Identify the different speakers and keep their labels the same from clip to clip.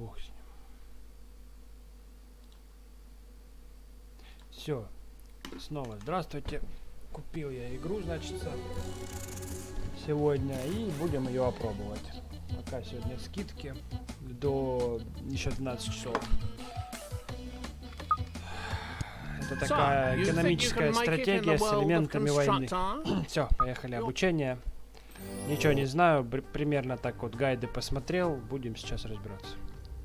Speaker 1: бог с ним. Все. Снова здравствуйте. Купил я игру, значит, сегодня. И будем ее опробовать. Пока сегодня скидки. До еще 12 часов. Это такая экономическая стратегия с элементами войны. Все, поехали. Обучение. Ничего не знаю. Примерно так вот гайды посмотрел. Будем сейчас разбираться.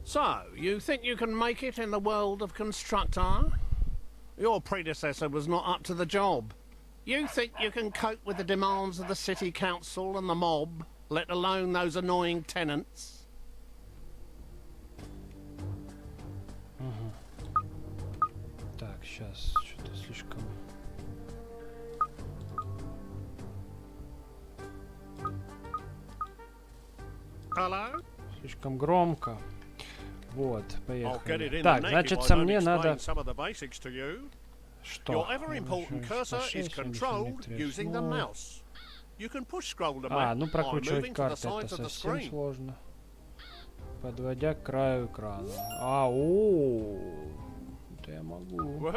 Speaker 2: So, you think you can make it in the world of Constructor? Your predecessor was not up to the job. You think you can cope with the demands of the city council and the mob, let alone those annoying tenants?
Speaker 1: Так, сейчас что-то слишком...
Speaker 2: Hello?
Speaker 1: Слишком громко. Вот, поехали. Так, значит, мне надо... Что? Ну прокручивать карты это совсем сложно. Подводя к краю экрана. Это я могу.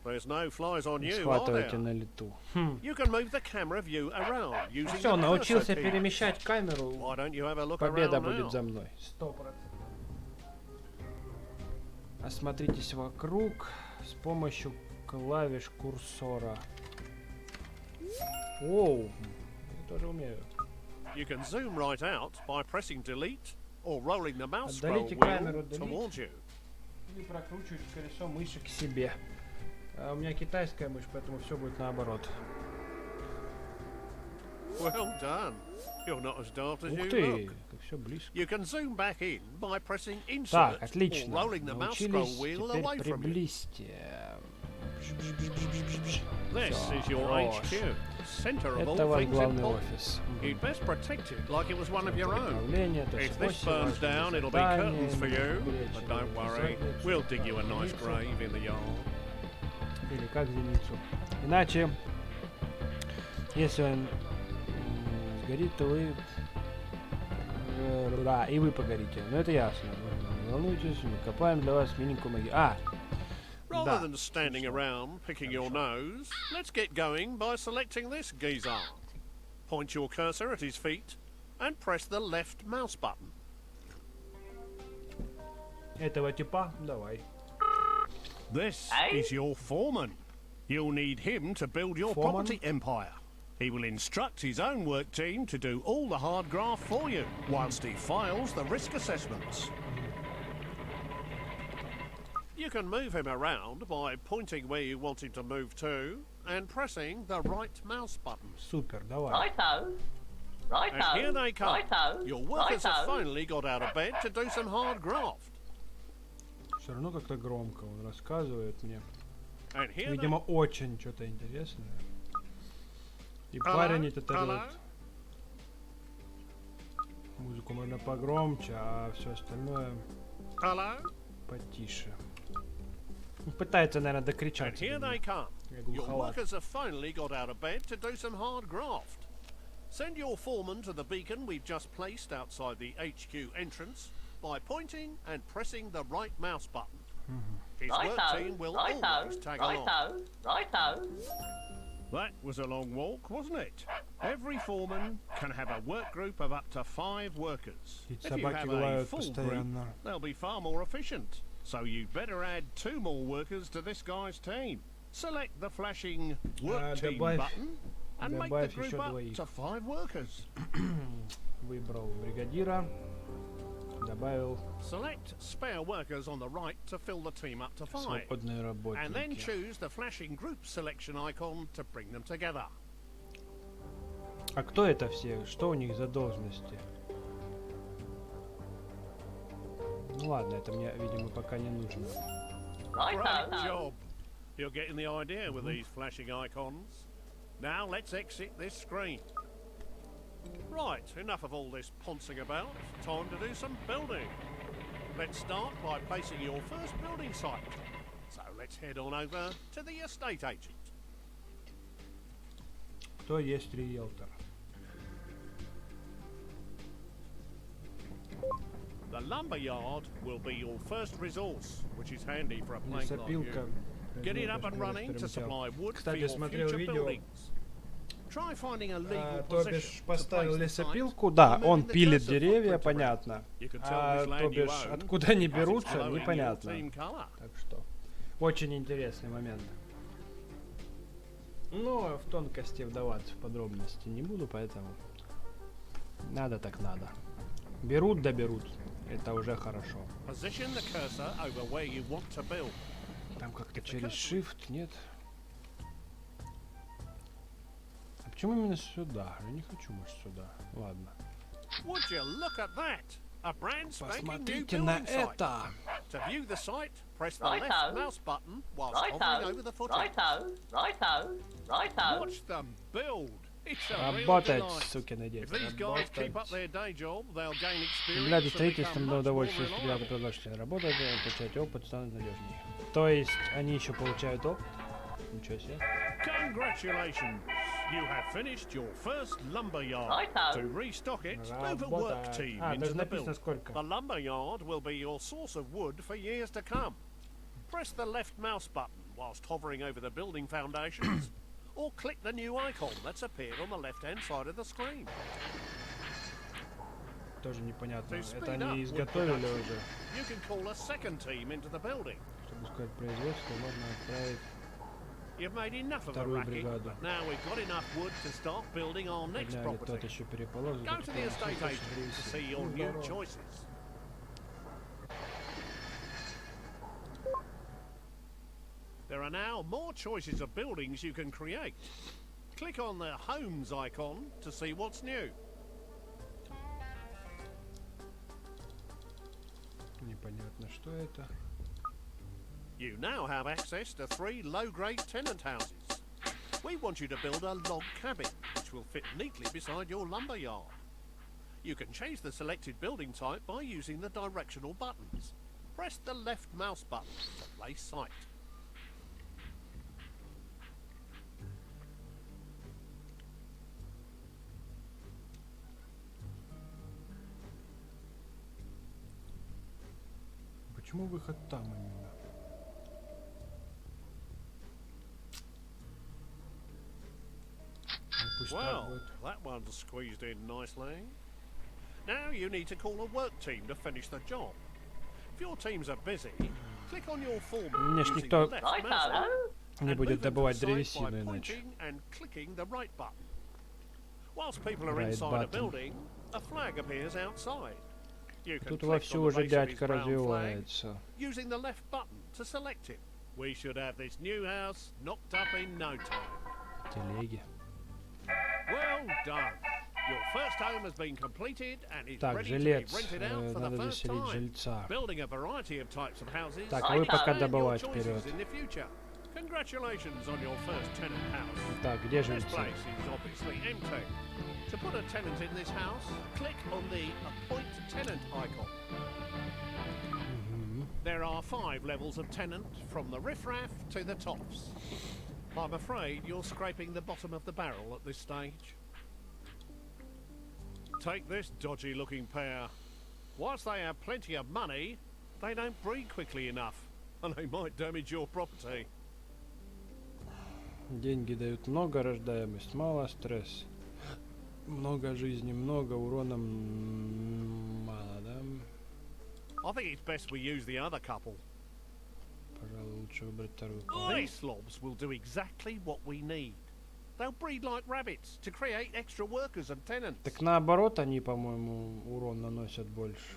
Speaker 1: Схватывайте на лету. Все, научился перемещать камеру. Победа будет за мной. 100%. Осмотритесь вокруг с помощью клавиш курсора. Оу, я тоже умею. Отдалите камеру, delete, и прокручивать колесо мыши к себе. А у меня китайская мышь, поэтому все будет наоборот.
Speaker 2: Well done. You're not as daft as
Speaker 1: Ух
Speaker 2: you
Speaker 1: ты,
Speaker 2: look.
Speaker 1: как все близко.
Speaker 2: You can zoom back in by pressing insert
Speaker 1: Так, отлично.
Speaker 2: or rolling the mouse scroll
Speaker 1: Научились,
Speaker 2: wheel
Speaker 1: теперь
Speaker 2: away from you.
Speaker 1: приблизьте.
Speaker 2: This is your HQ, center of all
Speaker 1: Это ваш
Speaker 2: things
Speaker 1: главный
Speaker 2: important.
Speaker 1: офис.
Speaker 2: You'd best protect it like it was one of your own.
Speaker 1: Управление, то
Speaker 2: If
Speaker 1: есть
Speaker 2: this
Speaker 1: оси,
Speaker 2: burns
Speaker 1: важные
Speaker 2: down, it'll be
Speaker 1: задания,
Speaker 2: curtains for you.
Speaker 1: беречь
Speaker 2: But don't worry,
Speaker 1: задницу,
Speaker 2: we'll dig you a nice grave in the yard.
Speaker 1: Или как зеницу. Иначе, если он сгорит, то вы... Да, и вы погорите. Но это ясно. Не волнуйтесь, мы копаем для вас миленькую магию.
Speaker 2: Rather than standing around picking your nose, let's get going by selecting this geezer. Point your cursor at his feet and press the left mouse button.
Speaker 1: Этого типа давай.
Speaker 2: This is your foreman. You'll need him to build your property empire. He will instruct his own work team to do all the hard graft for you, whilst he files the risk assessments. You can move him around by pointing where you want him to move to and pressing the right mouse button.
Speaker 1: Супер, давай.
Speaker 3: Righto. Righto.
Speaker 2: And here they come.
Speaker 3: Righto.
Speaker 2: Your workers have
Speaker 3: Righto.
Speaker 2: finally got out of bed to do some hard graft.
Speaker 1: Все равно как-то громко он рассказывает мне.
Speaker 2: And here
Speaker 1: Видимо, очень что-то интересное. И парень этот орёт. Музыку можно погромче, а все остальное потише. Пытается, наверное, докричаться.
Speaker 2: Here they come. Your workers have finally got out of bed to do some hard graft. Send your foreman to the beacon we've just placed outside the HQ entrance by pointing and pressing the right mouse button. His work team will always tag along.
Speaker 3: Righto.
Speaker 2: That was a long walk, wasn't it? Every foreman can have a work group of up to 5 workers. If you have a full group, they'll be far more efficient. So you'd better add 2 more workers to this guy's team. Select the flashing work team button and make the group up to 5 workers.
Speaker 1: Выбрал бригадира. Добавил.
Speaker 2: Select spare workers on the right to fill the team up to 5.
Speaker 1: Свободные работники.
Speaker 2: And then choose the flashing group selection icon to bring them together.
Speaker 1: А кто это все? Что у них за должности? Ну ладно, это мне, видимо, пока не нужно.
Speaker 2: Great job. You're getting the idea with these flashing icons. Now let's exit this screen. Right, enough of all this poncing about. Time to do some building. Let's start by placing your first building site. So let's head on over to the estate agent.
Speaker 1: Кто есть риэлтор?
Speaker 2: The lumber yard will be your first resource, which is handy for a plank like
Speaker 1: Лесопилка.
Speaker 2: you. Get it up and running to supply wood for
Speaker 1: Кстати,
Speaker 2: your
Speaker 1: смотрел
Speaker 2: future
Speaker 1: видео.
Speaker 2: buildings. Try finding a legal
Speaker 1: То бишь
Speaker 2: position
Speaker 1: поставил
Speaker 2: to place the
Speaker 1: лесопилку,
Speaker 2: site
Speaker 1: да,
Speaker 2: and
Speaker 1: он
Speaker 2: moving the
Speaker 1: пилит
Speaker 2: cursor
Speaker 1: деревья,
Speaker 2: footprint around.
Speaker 1: понятно.
Speaker 2: You can tell
Speaker 1: А
Speaker 2: which
Speaker 1: то
Speaker 2: land you
Speaker 1: бишь
Speaker 2: own
Speaker 1: откуда они
Speaker 2: because it's
Speaker 1: берутся,
Speaker 2: following your
Speaker 1: непонятно.
Speaker 2: team colour.
Speaker 1: Так что очень интересный момент. Но в тонкости вдаваться в подробности не буду, поэтому надо так надо. Берут да берут. Это уже хорошо.
Speaker 2: Position the cursor over where you want to build.
Speaker 1: Там как-то через Shift, нет? А почему именно сюда? Я не хочу, может, сюда. Ладно.
Speaker 2: Would you look at that? A brand spanking new
Speaker 1: Посмотрите на
Speaker 2: building site.
Speaker 1: это!
Speaker 2: To view the site, press the
Speaker 3: Righto.
Speaker 2: left mouse button whilst hovering over the footing.
Speaker 3: Righto.
Speaker 2: Watch them build. It's a real
Speaker 1: Работать,
Speaker 2: delight.
Speaker 1: сукины
Speaker 2: If
Speaker 1: дети,
Speaker 2: these guys keep up
Speaker 1: работать.
Speaker 2: their day job, they'll gain
Speaker 1: Для
Speaker 2: experience and
Speaker 1: строительством
Speaker 2: become
Speaker 1: до
Speaker 2: much more
Speaker 1: удовольствия ребята
Speaker 2: reliable.
Speaker 1: продолжают работать, получать опыт, станут надежнее. То есть они еще получают опыт? Ничего себе.
Speaker 2: Congratulations! You have finished your first lumber yard.
Speaker 3: Righto.
Speaker 2: To restock it, move a work
Speaker 1: Работать.
Speaker 2: team
Speaker 1: А,
Speaker 2: into
Speaker 1: даже
Speaker 2: the
Speaker 1: написано
Speaker 2: build.
Speaker 1: сколько.
Speaker 2: The lumber yard will be your source of wood for years to come. Press the left mouse button whilst hovering over the building foundations, or click the new icon that's appeared on the left-hand side of the screen.
Speaker 1: Тоже непонятно.
Speaker 2: To
Speaker 1: Это
Speaker 2: speed
Speaker 1: они
Speaker 2: up wood
Speaker 1: изготовили
Speaker 2: production,
Speaker 1: уже.
Speaker 2: you can call a second team into the building.
Speaker 1: Чтобы ускорить производство, можно отправить.
Speaker 2: You've made enough of the
Speaker 1: Вторую
Speaker 2: racking,
Speaker 1: бригаду.
Speaker 2: but now we've got enough wood to start building our next
Speaker 1: Подняли тот
Speaker 2: property.
Speaker 1: еще переполох.
Speaker 2: Go to the estate agent to see your new choices. There are now more choices of buildings you can create. Click on the Homes icon to see what's new.
Speaker 1: Непонятно, что это.
Speaker 2: You now have access to 3 low-grade tenant houses. We want you to build a log cabin, which will fit neatly beside your lumber yard. You can change the selected building type by using the directional buttons. Press the left mouse button to place site.
Speaker 1: Почему выход там именно? Ну, пусть так
Speaker 2: Well,
Speaker 1: будет.
Speaker 2: that one's squeezed in nicely. Now you need to call a work team to finish the job. If your teams are busy, click on your foreman
Speaker 1: Мне ж
Speaker 2: using the
Speaker 1: никто
Speaker 2: left mouse button
Speaker 3: Righto.
Speaker 1: не
Speaker 2: and
Speaker 1: будет
Speaker 2: move them to
Speaker 1: добывать
Speaker 2: the site by
Speaker 1: древесину иначе.
Speaker 2: pointing and clicking the right button. Whilst people are
Speaker 1: Right
Speaker 2: inside a
Speaker 1: button.
Speaker 2: building, a flag appears outside. You can
Speaker 1: Тут
Speaker 2: click
Speaker 1: вовсю
Speaker 2: on the
Speaker 1: уже
Speaker 2: base of his
Speaker 1: дядька
Speaker 2: brown flag
Speaker 1: развивается.
Speaker 2: using the left button to select it. We should have this new house knocked up in no time.
Speaker 1: Телеги.
Speaker 2: Well done. Your first home has been completed and is
Speaker 1: Так,
Speaker 2: ready to be
Speaker 1: жилец.
Speaker 2: rented out for the
Speaker 1: Надо
Speaker 2: first
Speaker 1: заселить
Speaker 2: time.
Speaker 1: жильца.
Speaker 2: Building a variety of types of houses.
Speaker 1: Так, а вы
Speaker 3: Righto.
Speaker 1: пока
Speaker 2: Expand your
Speaker 1: добывать
Speaker 2: choices
Speaker 1: вперед.
Speaker 2: in the future. Congratulations on your first tenant house.
Speaker 1: Так, где
Speaker 2: This
Speaker 1: жильцы?
Speaker 2: place is obviously empty. To put a tenant in this house, click on the Appoint Tenant icon.
Speaker 1: Мгм.
Speaker 2: There are 5 levels of tenant, from the riffraff to the tops. I'm afraid you're scraping the bottom of the barrel at this stage. Take this dodgy-looking pair. Whilst they have plenty of money, they don't breed quickly enough, and they might damage your property.
Speaker 1: Деньги дают много, рождаемость мало, стресс. Много жизни, много урона мало, да?
Speaker 2: I think it's best we use the other couple.
Speaker 1: Пожалуй, лучше выбрать вторую пару.
Speaker 2: These slobs will do exactly what we need. They'll breed like rabbits to create extra workers and tenants.
Speaker 1: Так наоборот, они, по-моему, урон наносят больше.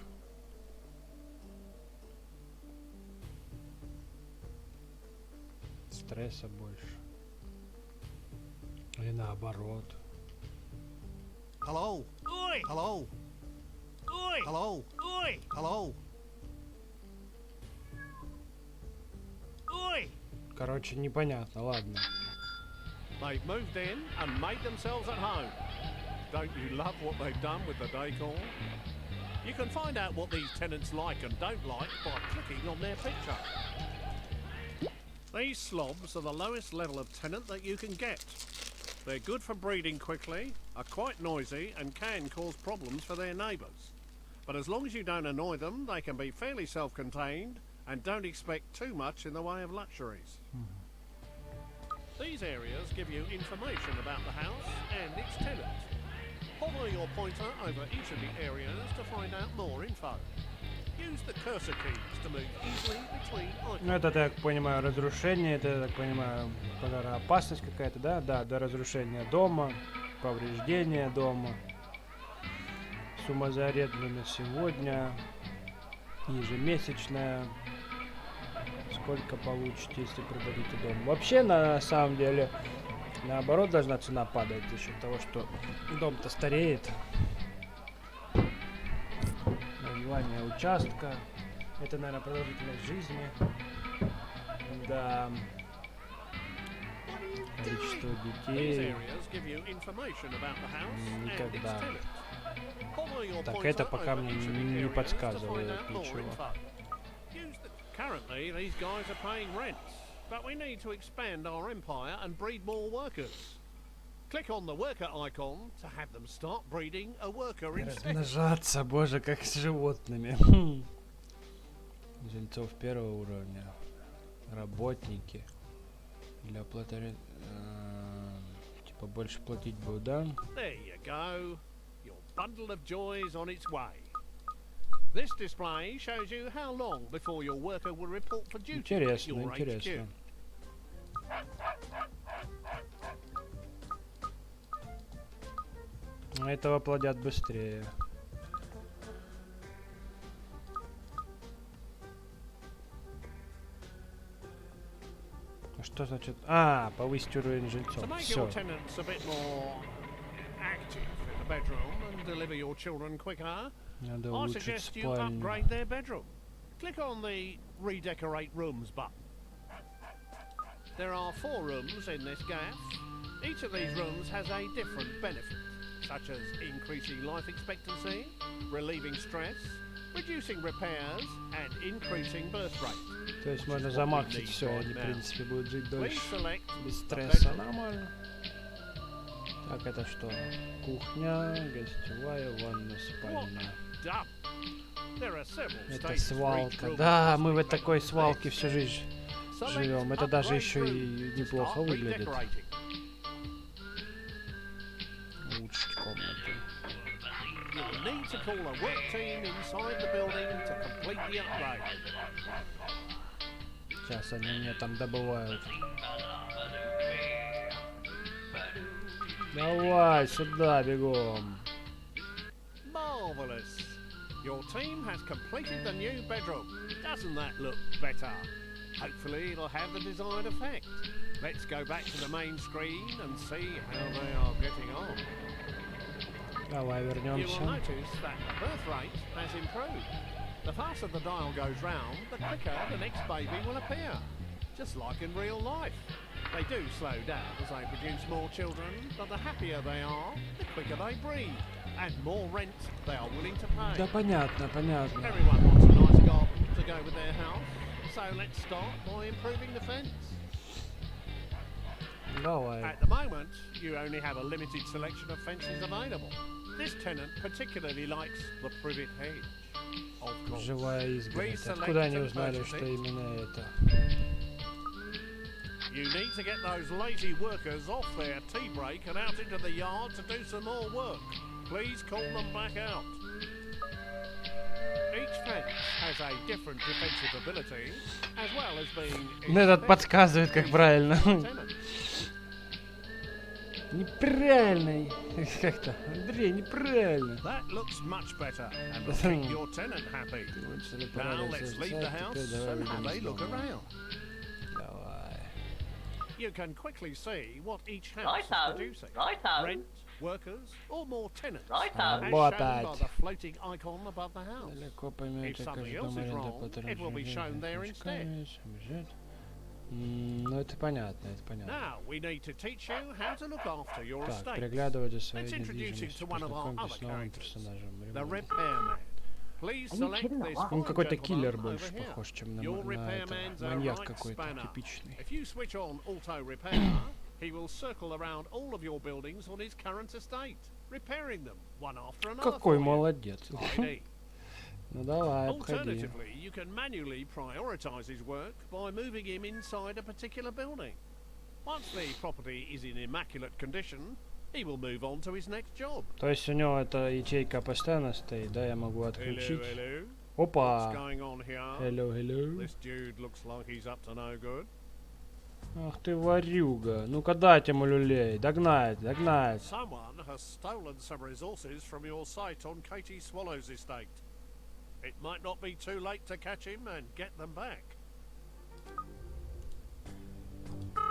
Speaker 1: Стресса больше. Или наоборот.
Speaker 2: Hello. Oi. Hello. Oi. Hello. Oi. Hello. Oi.
Speaker 1: Короче, непонятно, ладно.
Speaker 2: They've moved in and made themselves at home. Don't you love what they've done with the decor? You can find out what these tenants like and don't like by clicking on their picture. These slobs are the lowest level of tenant that you can get. They're good for breeding quickly, are quite noisy and can cause problems for their neighbours. But as long as you don't annoy them, they can be fairly self-contained and don't expect too much in the way of luxuries. These areas give you information about the house and its tenant. Hover your pointer over each of the areas to find out more info. Use the cursor keys to move easily between icons.
Speaker 1: Ну это, так понимаю, разрушение, это, так понимаю, пожароопасность какая-то, да? Да, до разрушения дома, повреждения дома. Сумма за аренду на сегодня, ежемесячная. Сколько получите, если продадите дом? Вообще, на самом деле, наоборот, должна цена падать за счет того, что дом-то стареет. Название участка. Это, наверное, продолжительность жизни. Да. Количество детей. Никогда. Так, это пока мне не подсказывает ничего.
Speaker 2: Currently, these guys are paying rents, but we need to expand our empire and breed more workers. Click on the worker icon to have them start breeding a worker instead.
Speaker 1: Размножаться, боже, как с животными. Жильцов первого уровня. Работники. Для оплаты... типа больше платить буду, да?
Speaker 2: There you go. Your bundle of joys on its way. This display shows you how long before your worker will report for duty.
Speaker 1: Интересно, интересно. Этого плодят быстрее. Что значит? А, повысить уровень жильцов. Все. Надо улучшить спальню.
Speaker 2: Click on the redecorate rooms button. There are 4 rooms in this gaff. Each of these rooms has a different benefit, such as increasing life expectancy, relieving stress, reducing repairs, and increasing birth rate.
Speaker 1: То есть можно замаксить все, они в принципе будут жить дольше без стресса. Нормально. Так, это что? Кухня, гостевая, ванна, спальня. Это свалка. Да, мы в такой свалке всю жизнь живем. Это даже еще и неплохо выглядит. Улучшить комнату. Сейчас они мне там добывают. Давай сюда бегом.
Speaker 2: Marvelous. Your team has completed the new bedroom. Doesn't that look better? Hopefully it'll have the desired effect. Let's go back to the main screen and see how they are getting on.
Speaker 1: Давай
Speaker 2: You
Speaker 1: вернемся.
Speaker 2: will notice that the birth rate has improved. The faster the dial goes round, the quicker the next baby will appear. Just like in real life. They do slow down as they produce more children, but the happier they are, the quicker they breed, and more rent they are willing to pay.
Speaker 1: Да понятно, понятно.
Speaker 2: Everyone wants a nice garden to go with their house, so let's start by improving the fence.
Speaker 1: Давай.
Speaker 2: At the moment, you only have a limited selection of fences available. This tenant particularly likes the privet hedge. Of course.
Speaker 1: Живая изгородь. Откуда они узнали, что именно это?
Speaker 2: You need to get those lazy workers off their tea break and out into the yard to do some more work. Please call them back out. Each fence has a different defensive ability, as well as being...
Speaker 1: Ну этот подсказывает, как правильно. Неправильно. Как-то. Андрей, неправильно.
Speaker 2: That looks much better and will keep your tenant happy. Now let's leave the house and have a look around. You can quickly see what each house is producing. Rent, workers, or more tenants. As shown by the floating icon above the house. If something else is wrong, it will be shown there instead.
Speaker 1: Ну это понятно, это понятно.
Speaker 2: Now we need to teach you how to look after your estate.
Speaker 1: Так, приглядывать за своей
Speaker 2: Let's introduce you
Speaker 1: недвижимостью,
Speaker 2: to one of our other
Speaker 1: познакомьтесь с новым
Speaker 2: characters,
Speaker 1: персонажем.
Speaker 2: the repairman. Please select this
Speaker 1: Он
Speaker 2: fine
Speaker 1: какой-то
Speaker 2: gentleman
Speaker 1: киллер
Speaker 2: over
Speaker 1: больше
Speaker 2: here.
Speaker 1: похож, чем на
Speaker 2: Your
Speaker 1: это.
Speaker 2: repairman's a
Speaker 1: Маньяк
Speaker 2: right
Speaker 1: какой-то
Speaker 2: spanner.
Speaker 1: типичный.
Speaker 2: If you switch on auto repair, he will circle around all of your buildings on his current estate, repairing them one after another.
Speaker 1: Какой
Speaker 2: for you.
Speaker 1: молодец.
Speaker 2: Tidy.
Speaker 1: Ну давай, обходи.
Speaker 2: Alternatively, you can manually prioritize his work by moving him inside a particular building. Once the property is in immaculate condition, he will move on to his next job.
Speaker 1: То есть у него эта ячейка постоянно стоит, да? Я могу отключить.
Speaker 2: Hello.
Speaker 1: Опа!
Speaker 2: What's going on here?
Speaker 1: Hello.
Speaker 2: This dude looks like he's up to no good.
Speaker 1: Ах ты ворюга. Ну-ка дать ему люлей. Догнать.
Speaker 2: Someone has stolen some resources from your site on Katie Swallow's estate. It might not be too late to catch him and get them back.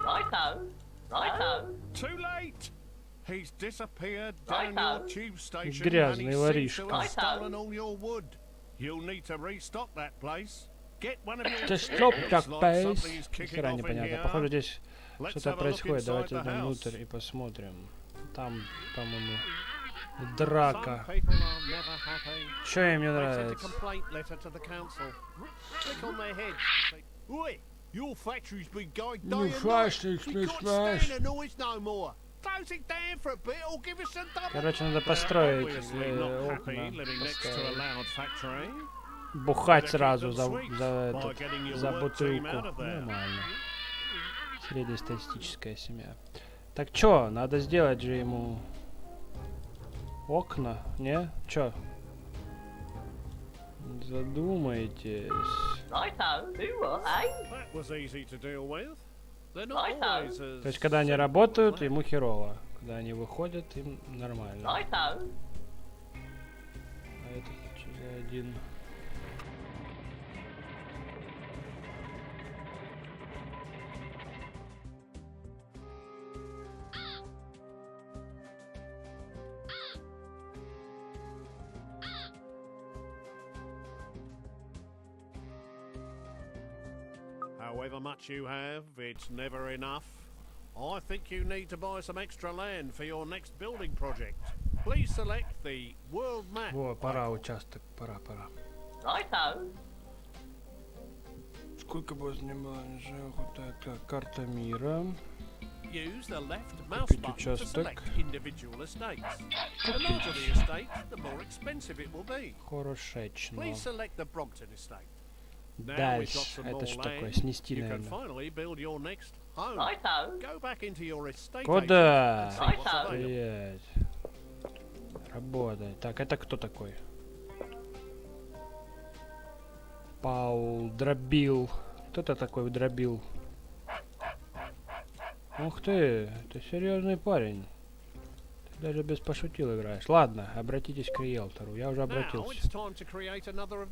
Speaker 3: Righto.
Speaker 2: Too late! He's disappeared down your tube station and he seems to have stolen all your wood. You'll need to restock that place. Get one of your
Speaker 1: Стоп, хера непонятно. Похоже, здесь что-то происходит. Давайте идем внутрь и посмотрим. Там, по-моему, драка. Что им не нравится?
Speaker 2: Your factory's been going
Speaker 1: You factory's been smashed. Короче, надо построить окна. Бухать сразу за бутылку. Нормально. Среднестатистическая семья. Так чё, надо сделать же ему окна, не? Чё? Задумайтесь. То есть, когда они работают, ему херово. Когда они выходят, им нормально. А это что за один?
Speaker 2: However much you have, it's never enough. I think you need to buy some extra land for your next building project. Please select the world map.
Speaker 1: Во, пора участок, пора. Сколько бы занимала карта мира?
Speaker 2: Use the left mouse button to select individual estates. The larger the estate, the more expensive it will be.
Speaker 1: Хорошечно.
Speaker 2: Please select the Brompton estate.
Speaker 1: Дальше. Это что такое? Снести, наверное. Куда? Стоять. Работай. Так, это кто такой? Паул Дробил. Кто это такой Дробил? Ух ты, ты серьезный парень. Ты даже без пошутил играешь. Ладно, обратитесь к риэлтору. Я уже обратился.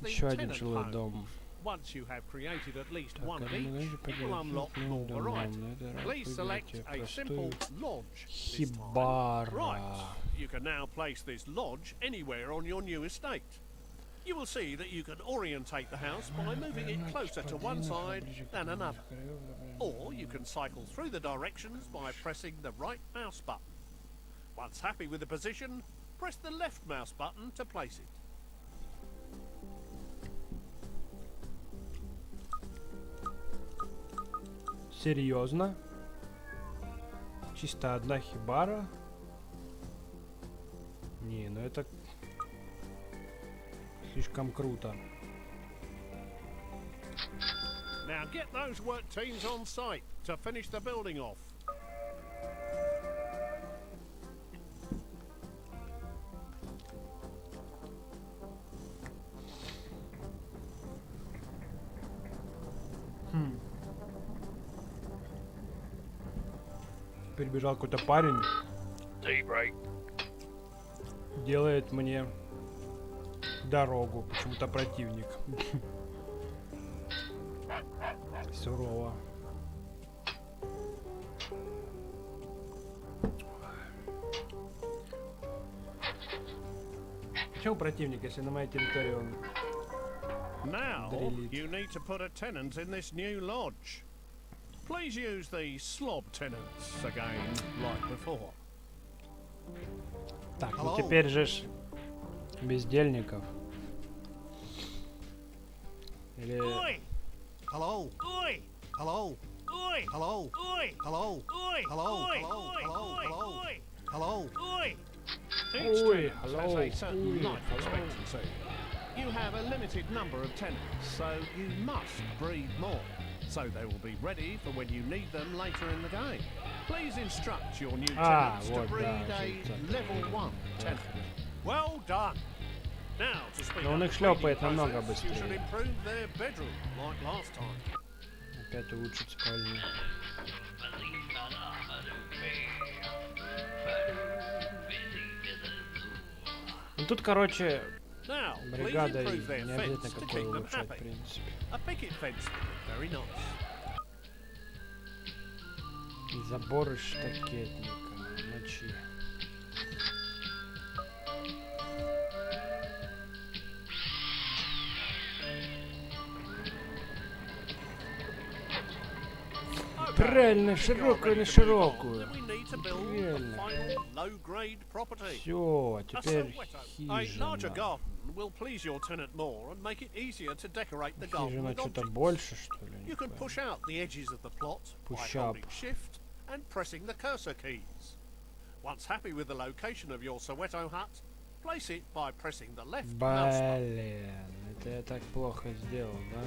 Speaker 1: Еще один жилой дом.
Speaker 2: Once you have created at least one of each, it will unlock more variety. Please select a simple lodge.
Speaker 1: Хибара.
Speaker 2: Right, you can now place this lodge anywhere on your new estate. You will see that you can orientate the house by moving it closer to one side than another. Or you can cycle through the directions by pressing the right mouse button. Once happy with the position, press the left mouse button to place it.
Speaker 1: Серьезно? Чисто одна хибара? Не, ну это слишком круто.
Speaker 2: Now get those work teams on site to finish the building off.
Speaker 1: Прибежал какой-то парень. Делает мне дорогу. Почему-то противник. Сурово. Почему противник, если на моей территории он дрелит?
Speaker 2: You need to put a tenant in this new lodge. Please use the slob tenants again, like before.
Speaker 1: Так, ну теперь же ж бездельников. Или...
Speaker 2: Hello. Hello. Hello. Hello. Hello. Hello. Each tenant has a certain life expectancy. You have a limited number of tenants, so you must breed more, so they will be ready for when you need them later in the game. Please instruct your new tenants to breed a level 1 tenant. Well done. Now to speed up the breeding process, you should improve their bedroom like last time.
Speaker 1: Опять улучшить спальню. Ну тут, короче, бригадой не обязательно какой улучшать, в принципе. И заборы штакетника, ночи. Правильно, широкую на широкую. Правильно. Все, теперь хижина. Хижина что-то больше, что ли? Не Push-up.
Speaker 2: And pressing the cursor keys. Once happy with the location of your Soweto hut, place it by pressing the left mouse button.
Speaker 1: Блин, это я так плохо сделал, да?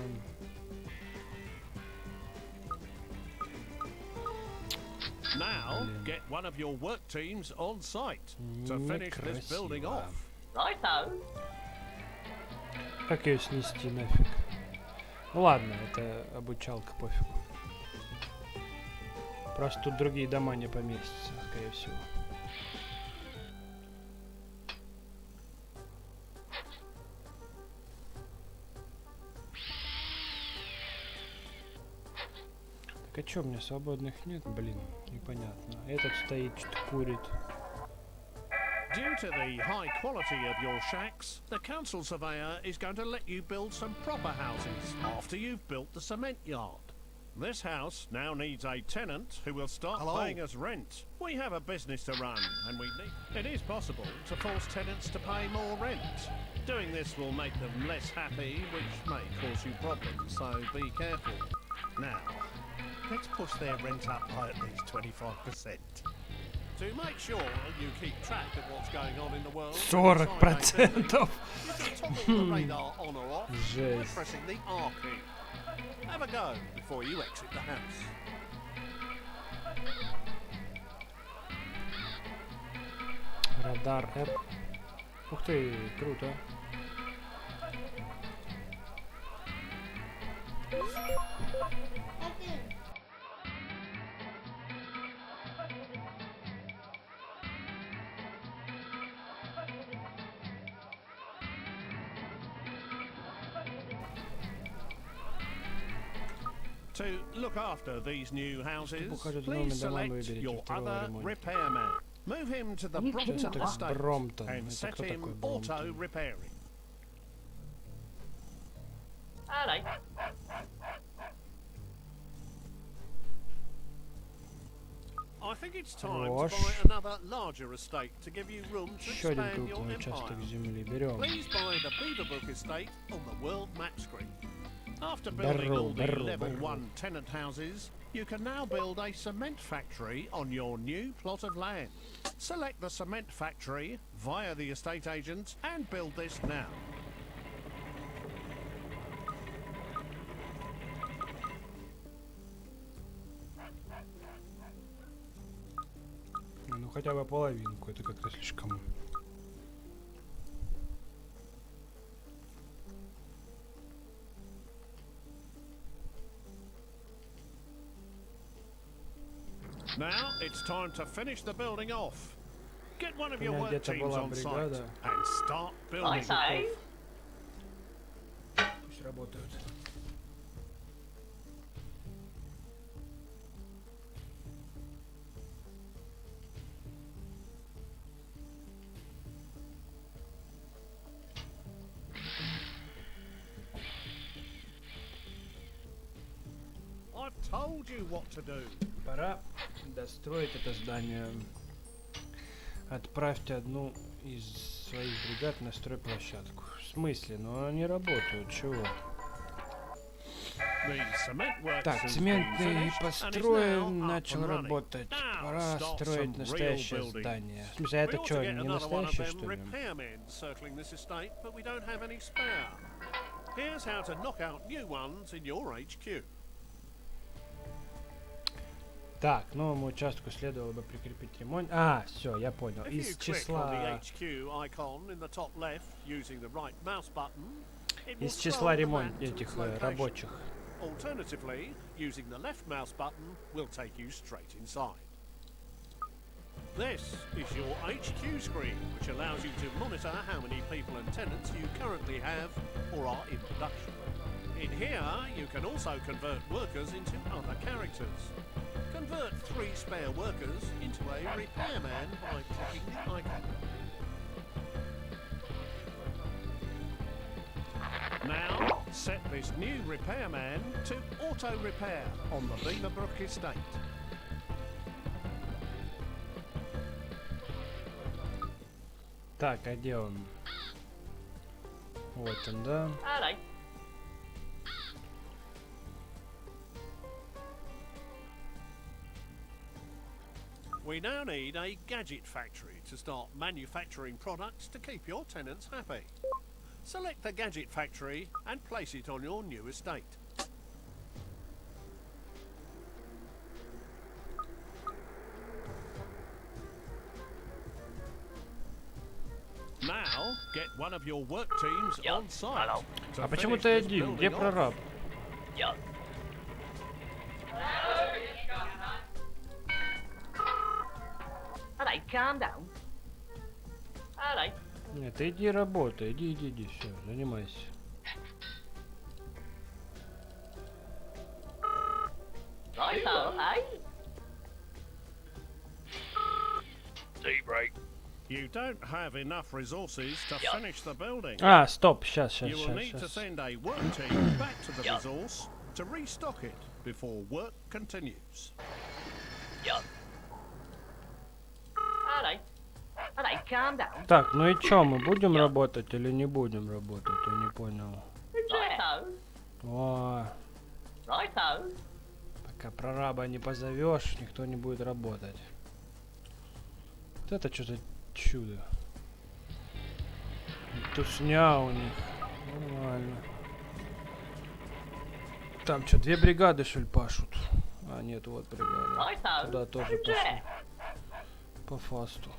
Speaker 2: Now, get one of your work teams on site to finish this building off.
Speaker 3: Righto.
Speaker 1: Как ее снести нафиг? Ну ладно, это обучалка, пофигу. Просто тут другие дома не поместятся, скорее всего. Так а чё, у меня свободных нет? Блин, непонятно. Этот стоит, что-то курит.
Speaker 2: Due to the high quality of your shacks, the council surveyor is going to let you build some proper houses after you've built the cement yard. This house now needs a tenant who will start paying us rent. We have a business to run, and we need... It is possible to force tenants to pay more rent. Doing this will make them less happy, which may cause you problems, so be careful. Now, let's push their rent up by at least 25%. To make sure you keep track of what's going on in the world,
Speaker 1: 40%.
Speaker 2: you can toggle the radar on or off by pressing the R key. Have a go before you exit the house.
Speaker 1: Радар R. Ух ты, круто.
Speaker 2: To look after these new houses, please select your other repairman. Move him to the Brompton estate and set him auto-repairing.
Speaker 3: Hello.
Speaker 2: I think it's time to buy another larger estate to give you room to expand your empire. Please buy the Beaverbrook estate on the world map screen. After building all the level 1 tenant houses, you can now build a cement factory on your new plot of land. Select the cement factory via the estate agent and build this now.
Speaker 1: Ну хотя бы половинку, это как-то слишком.
Speaker 2: Now it's time to finish the building off. Get one of your work teams on site and start building.
Speaker 1: Пусть работают.
Speaker 2: I've told you what to do.
Speaker 1: Пора достроить это здание. Отправьте одну из своих бригад на стройплощадку. В смысле? Ну они работают, чего? Так, цементный построен, начал работать. Пора строить настоящее здание. В смысле, это что, не настоящее, что ли?
Speaker 2: Here's how to knock out new ones in your HQ.
Speaker 1: Так, к новому участку следовало бы прикрепить ремонт. А, все, я понял. Из числа ремонт этих рабочих.
Speaker 2: Alternatively, using the left mouse button will take you straight inside. This is your HQ screen, which allows you to monitor how many people and tenants you currently have or are in production. In here, you can also convert workers into other characters. Convert 3 spare workers into a repairman by clicking the icon. Now, set this new repairman to auto repair on the Beamerbrook estate.
Speaker 1: Так, а где он? Вот он, да?
Speaker 3: Hello.
Speaker 2: We now need a gadget factory to start manufacturing products to keep your tenants happy. Select the gadget factory and place it on your new estate. Now, get one of your work teams on site.
Speaker 1: А почему ты один? Где прораб?
Speaker 3: Yup. Hello, calm down. Hello.
Speaker 1: Нет, ты иди работай, иди, все, занимайся.
Speaker 3: Righto, eh?
Speaker 2: You don't have enough resources to finish the building.
Speaker 1: А, стоп, сейчас.
Speaker 2: You will need to send a work team back to the resource to restock it before work continues.
Speaker 3: Yup. Hello. Hello, calm down.
Speaker 1: Так, ну и чё, мы будем работать или не будем работать? Я не понял.
Speaker 3: Righto.
Speaker 1: О,
Speaker 3: Righto.
Speaker 1: пока прораба не позовешь, никто не будет работать. Вот это что-то чудо. Тусня у них. Нормально. Там что, 2 бригады, что ли, пашут? А, нет, вот бригада.
Speaker 3: Righto.
Speaker 1: Туда тоже пошли. По фасту.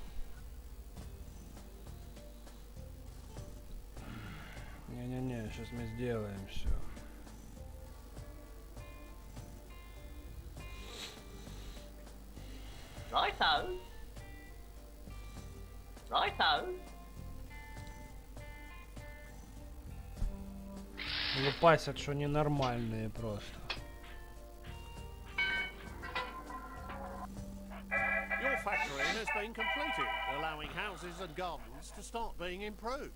Speaker 1: Не-не-не, сейчас мы сделаем все.
Speaker 3: Righto. Righto.
Speaker 1: Лупасят, что ненормальные просто.
Speaker 2: Your factory has been completed, allowing houses and gardens to start being improved.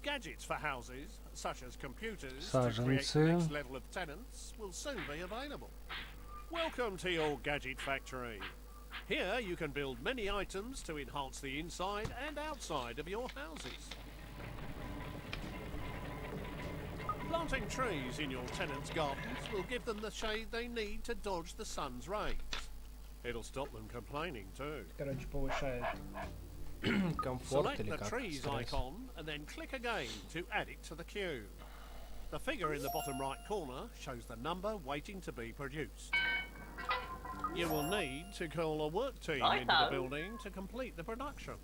Speaker 2: Gadgets for houses, such as computers, to create the next level of tenants, will soon be available. Welcome to your gadget factory. Here you can build many items to enhance the inside and outside of your houses. Planting trees in your tenants' gardens will give them the shade they need to dodge the sun's rays. It'll stop them complaining too.
Speaker 1: Короче, повышает комфорт или
Speaker 2: Select the
Speaker 1: как?
Speaker 2: trees
Speaker 1: Стресс.
Speaker 2: icon and then click again to add it to the queue. The figure in the bottom right corner shows the number waiting to be produced. You will need to call a work team into the building to complete the production.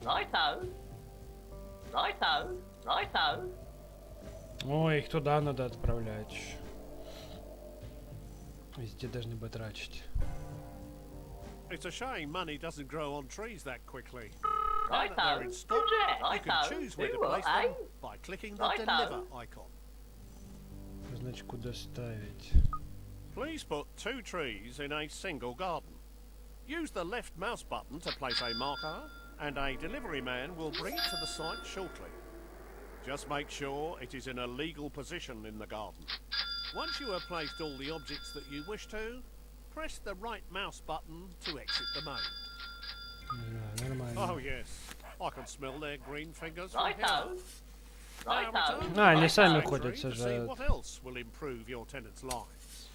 Speaker 3: Righto. Righto. Righto.
Speaker 1: Ой, их туда надо отправлять. Везде должны потрачить.
Speaker 2: It's a shame money doesn't grow on trees that quickly.
Speaker 3: Righto.
Speaker 2: Now that they're in stock, you can
Speaker 3: Righto.
Speaker 2: choose where to
Speaker 3: Do
Speaker 2: place
Speaker 3: what,
Speaker 2: them
Speaker 3: eh?
Speaker 2: by clicking the
Speaker 3: Righto.
Speaker 2: deliver icon.
Speaker 1: Значит, куда ставить?
Speaker 2: Please put 2 trees in a single garden. Use the left mouse button to place a marker, and a delivery man will bring it to the site shortly. Just make sure it is in a legal position in the garden. Once you have placed all the objects that you wish to, press the right mouse button to exit the mode.
Speaker 1: Да, нормально.
Speaker 2: Oh yes, I can smell their green fingers from here.
Speaker 3: Righto.
Speaker 2: Now
Speaker 3: Righto.
Speaker 2: return
Speaker 1: А,
Speaker 2: to
Speaker 1: они
Speaker 2: the
Speaker 1: сами
Speaker 2: factory
Speaker 1: ходят,
Speaker 2: to see
Speaker 1: сажают.
Speaker 2: what else will improve your tenants' lives.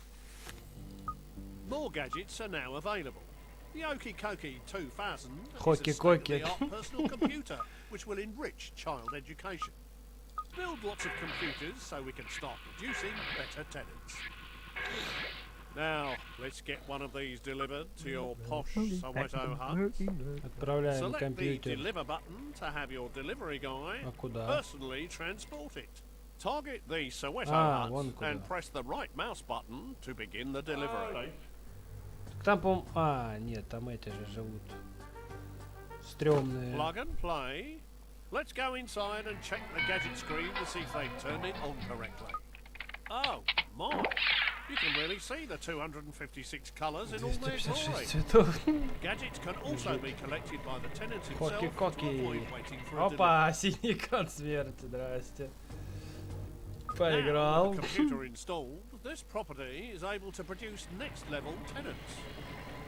Speaker 2: More gadgets are now available. The Okie 2000 is a
Speaker 1: Hoki-Koki.
Speaker 2: state-of-the-art personal computer which will enrich child education. Build lots of computers so we can start producing better tenants. Now, let's get one of these delivered to your posh Soweto hut.
Speaker 1: Отправляем
Speaker 2: Select the
Speaker 1: компьютер.
Speaker 2: deliver button to have your delivery guy
Speaker 1: А куда?
Speaker 2: personally transport it. Target the Soweto
Speaker 1: А, вон
Speaker 2: hut
Speaker 1: куда.
Speaker 2: and press the right mouse button to begin the delivery.
Speaker 1: Там, по-моему... А, нет, там эти же живут. Стрёмные.
Speaker 2: Plug and play. Let's go inside and check the gadget screen to see if they've turned it on correctly. Oh, my. You can really see the 256 colours in all their
Speaker 1: 256
Speaker 2: glory.
Speaker 1: цветов.
Speaker 2: Gadgets can also be collected by the tenant himself to
Speaker 1: Хоки-коки.
Speaker 2: avoid waiting for a delivery.
Speaker 1: Опа, синий экран смерти, здрасте.
Speaker 2: Now,
Speaker 1: Поиграл.
Speaker 2: with the computer installed, this property is able to produce next level tenants.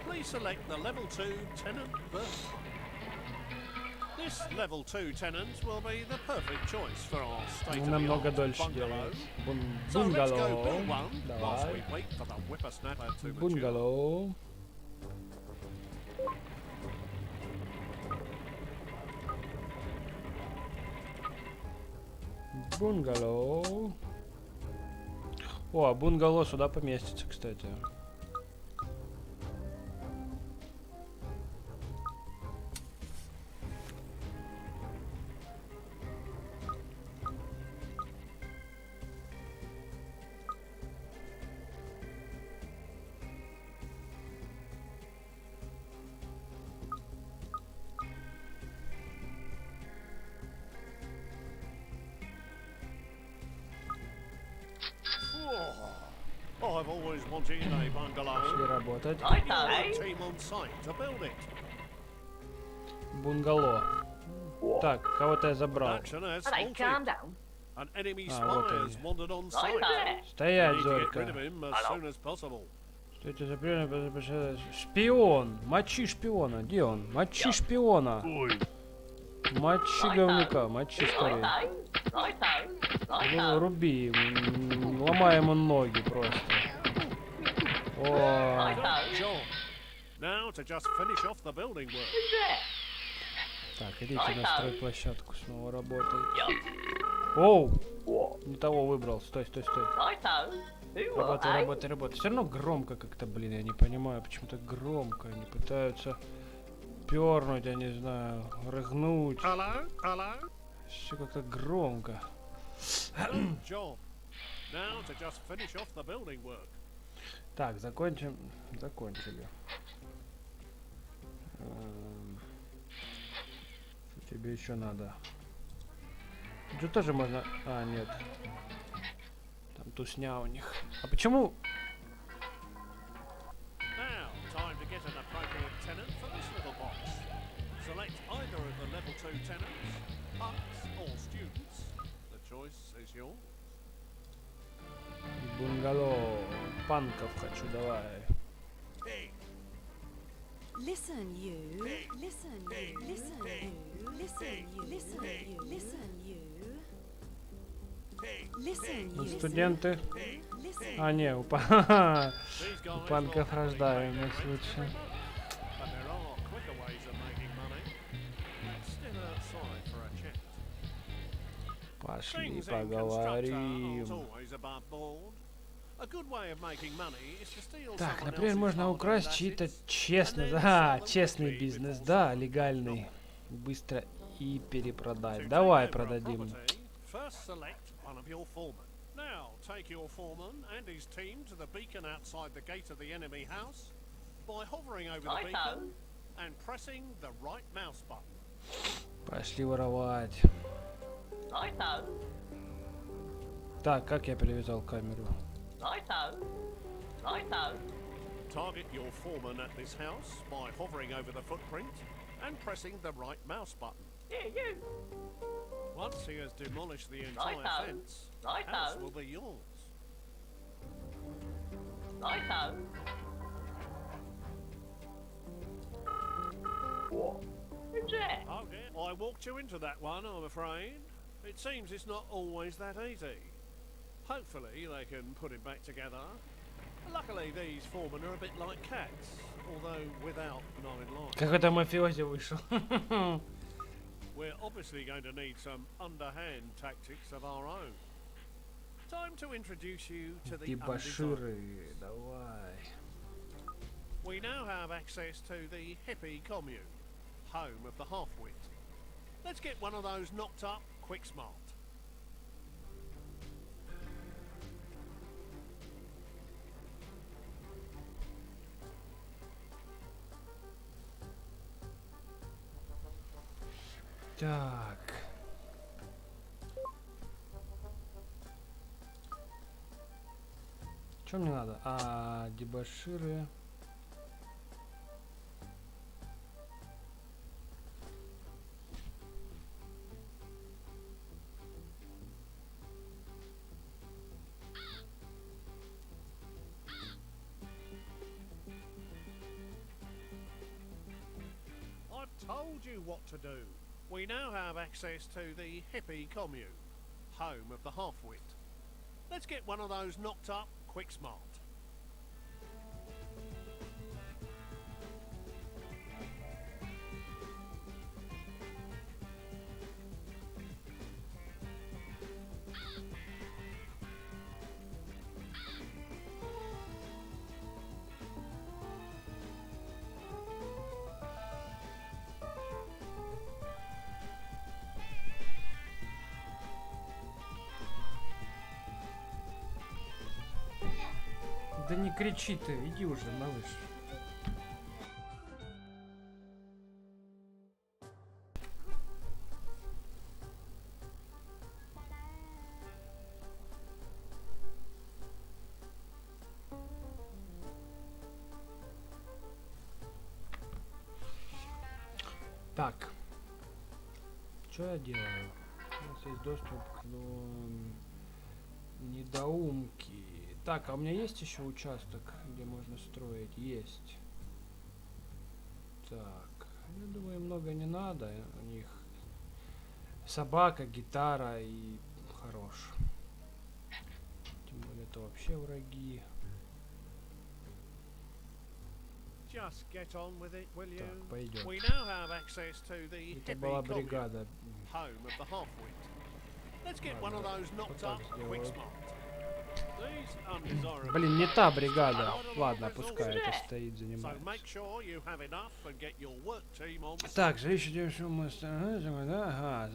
Speaker 2: Please select the level 2 tenant berth. This level 2 tenant will be the perfect choice for our
Speaker 1: Намного
Speaker 2: state-of-the-art
Speaker 1: дольше
Speaker 2: bungalow.
Speaker 1: делать.
Speaker 2: So let's go
Speaker 1: Бунгало.
Speaker 2: build one whilst we
Speaker 1: Давай.
Speaker 2: wait for the whippersnapper to mature.
Speaker 1: Бунгало. Бунгало. О, а бунгало сюда поместится, кстати.
Speaker 2: Oh, I've always wanted a bungalow.
Speaker 1: Пошли работать.
Speaker 3: Right,
Speaker 2: You're a
Speaker 3: though.
Speaker 2: team on site to build it.
Speaker 1: Бунгало. Так, кого-то я забрал.
Speaker 2: Action has
Speaker 3: Alright, calm
Speaker 2: halted.
Speaker 3: down.
Speaker 2: An enemy
Speaker 1: Ah, вот
Speaker 2: spy
Speaker 1: они.
Speaker 2: has wandered on
Speaker 3: Right,
Speaker 2: site.
Speaker 3: though.
Speaker 1: Стоять,
Speaker 2: Need to get rid of
Speaker 1: Зорька.
Speaker 2: him as soon as possible.
Speaker 1: Что это за прием? Шпион! Мочи шпиона! Где он? Мочи шпиона! Мочи говнюка! Мочи скорее!
Speaker 3: Righto. Righto.
Speaker 1: Ну,
Speaker 3: Righto.
Speaker 1: руби! Ломай ему ноги просто! О!
Speaker 3: Righto.
Speaker 2: Job. Now to just finish off the building work.
Speaker 3: Who's there?
Speaker 1: Так, идите на стройплощадку, снова работай.
Speaker 3: Yup.
Speaker 1: Оу! Не того выбрал. Стой, стой, стой.
Speaker 3: Righto. Who what,
Speaker 1: Работай,
Speaker 3: eh?
Speaker 1: работай, работай. Все равно громко как-то, блин, я не понимаю, почему так громко. Они пытаются пернуть, я не знаю, рыгнуть.
Speaker 2: Hello? Hello?
Speaker 1: Все как-то громко.
Speaker 2: Good job. Now to just finish off the building work.
Speaker 1: Так, закончим. Закончили. Что тебе еще надо? Тут тоже можно... А, нет. Там тусня у них. А почему...
Speaker 2: Now, time to get an appropriate tenant for this little box. Select either of the level 2 tenants, huts or students. The choice is yours.
Speaker 1: Бунгало. Панков хочу, давай.
Speaker 4: Listen you, listen you, listen you, listen you, listen you, listen you. Listen
Speaker 1: Ну,
Speaker 4: you,
Speaker 1: студенты.
Speaker 4: listen.
Speaker 1: А, не, у
Speaker 2: These guys
Speaker 1: у панков
Speaker 2: will
Speaker 1: рождаемость
Speaker 2: make
Speaker 1: лучше.
Speaker 2: but there are quicker ways of making money. Let's step outside for a chat.
Speaker 1: Пошли
Speaker 2: Things in Constructor
Speaker 1: поговорим.
Speaker 2: aren't always above board. A good way of making money is to steal
Speaker 1: Так,
Speaker 2: someone
Speaker 1: например,
Speaker 2: else's
Speaker 1: можно
Speaker 2: hard-earned
Speaker 1: украсть чей-то
Speaker 2: assets.
Speaker 1: честный, да, честный бизнес, да, легальный. Быстро и
Speaker 2: To
Speaker 1: перепродать.
Speaker 2: take
Speaker 1: Давай
Speaker 2: over a
Speaker 1: продадим.
Speaker 2: property, first select one of your foremen. Now, take your foreman and his team to the beacon outside the gate of the enemy house by hovering over the
Speaker 3: Righto.
Speaker 2: beacon and pressing the right mouse button.
Speaker 1: Пошли воровать.
Speaker 3: Righto.
Speaker 1: Так, как я перевязал камеру?
Speaker 3: Righto. Righto.
Speaker 2: Target your foreman at this house by hovering over the footprint and pressing the right mouse button.
Speaker 3: Yeah, you.
Speaker 2: Once he has demolished the entire
Speaker 3: Righto.
Speaker 2: fence,
Speaker 3: Righto.
Speaker 2: house will be yours.
Speaker 3: Righto. Who's there?
Speaker 2: Oh dear, I walked you into that one, I'm afraid. It seems it's not always that easy. Hopefully they can put it back together. Luckily, these foremen are a bit like cats, although without gnawing lines.
Speaker 1: Какой-то мафиози вышел.
Speaker 2: We're obviously going to need some underhand tactics of our own. Time to introduce you to the
Speaker 1: Дебоширы, давай.
Speaker 2: We now have access to the hippie commune, home of the half-wit. Let's get one of those knocked up, quick smart.
Speaker 1: Так. Что мне надо? А, дебоширы.
Speaker 2: I've told you what to do. We now have access to the hippie commune, home of the half-wit. Let's get one of those knocked up, quick smart.
Speaker 1: Да не кричи ты, иди уже, малыш. Так, что я делаю? У нас есть доступ к недоумки. Так, а у меня есть еще участок, где можно строить? Есть. Так, я думаю, много не надо. У них собака, гитара и хорош. Тем более это вообще враги.
Speaker 2: Just get on with it, will you?
Speaker 1: Так, пойдет.
Speaker 2: We now have access to the
Speaker 1: Это
Speaker 2: hippie
Speaker 1: была
Speaker 2: commune,
Speaker 1: бригада.
Speaker 2: home of the half-wit. Let's get one of
Speaker 1: Ладно,
Speaker 2: those knocked
Speaker 1: вот
Speaker 2: up,
Speaker 1: так
Speaker 2: quick
Speaker 1: сделаю.
Speaker 2: smart. These undesirable
Speaker 1: Блин, не та
Speaker 2: players
Speaker 1: бригада.
Speaker 2: have a lot of
Speaker 1: Ладно,
Speaker 2: resources.
Speaker 1: пускай это стоит,
Speaker 2: So
Speaker 1: занимается.
Speaker 2: make sure you have enough and get your work team on.
Speaker 1: Так, жилище девушек, ага,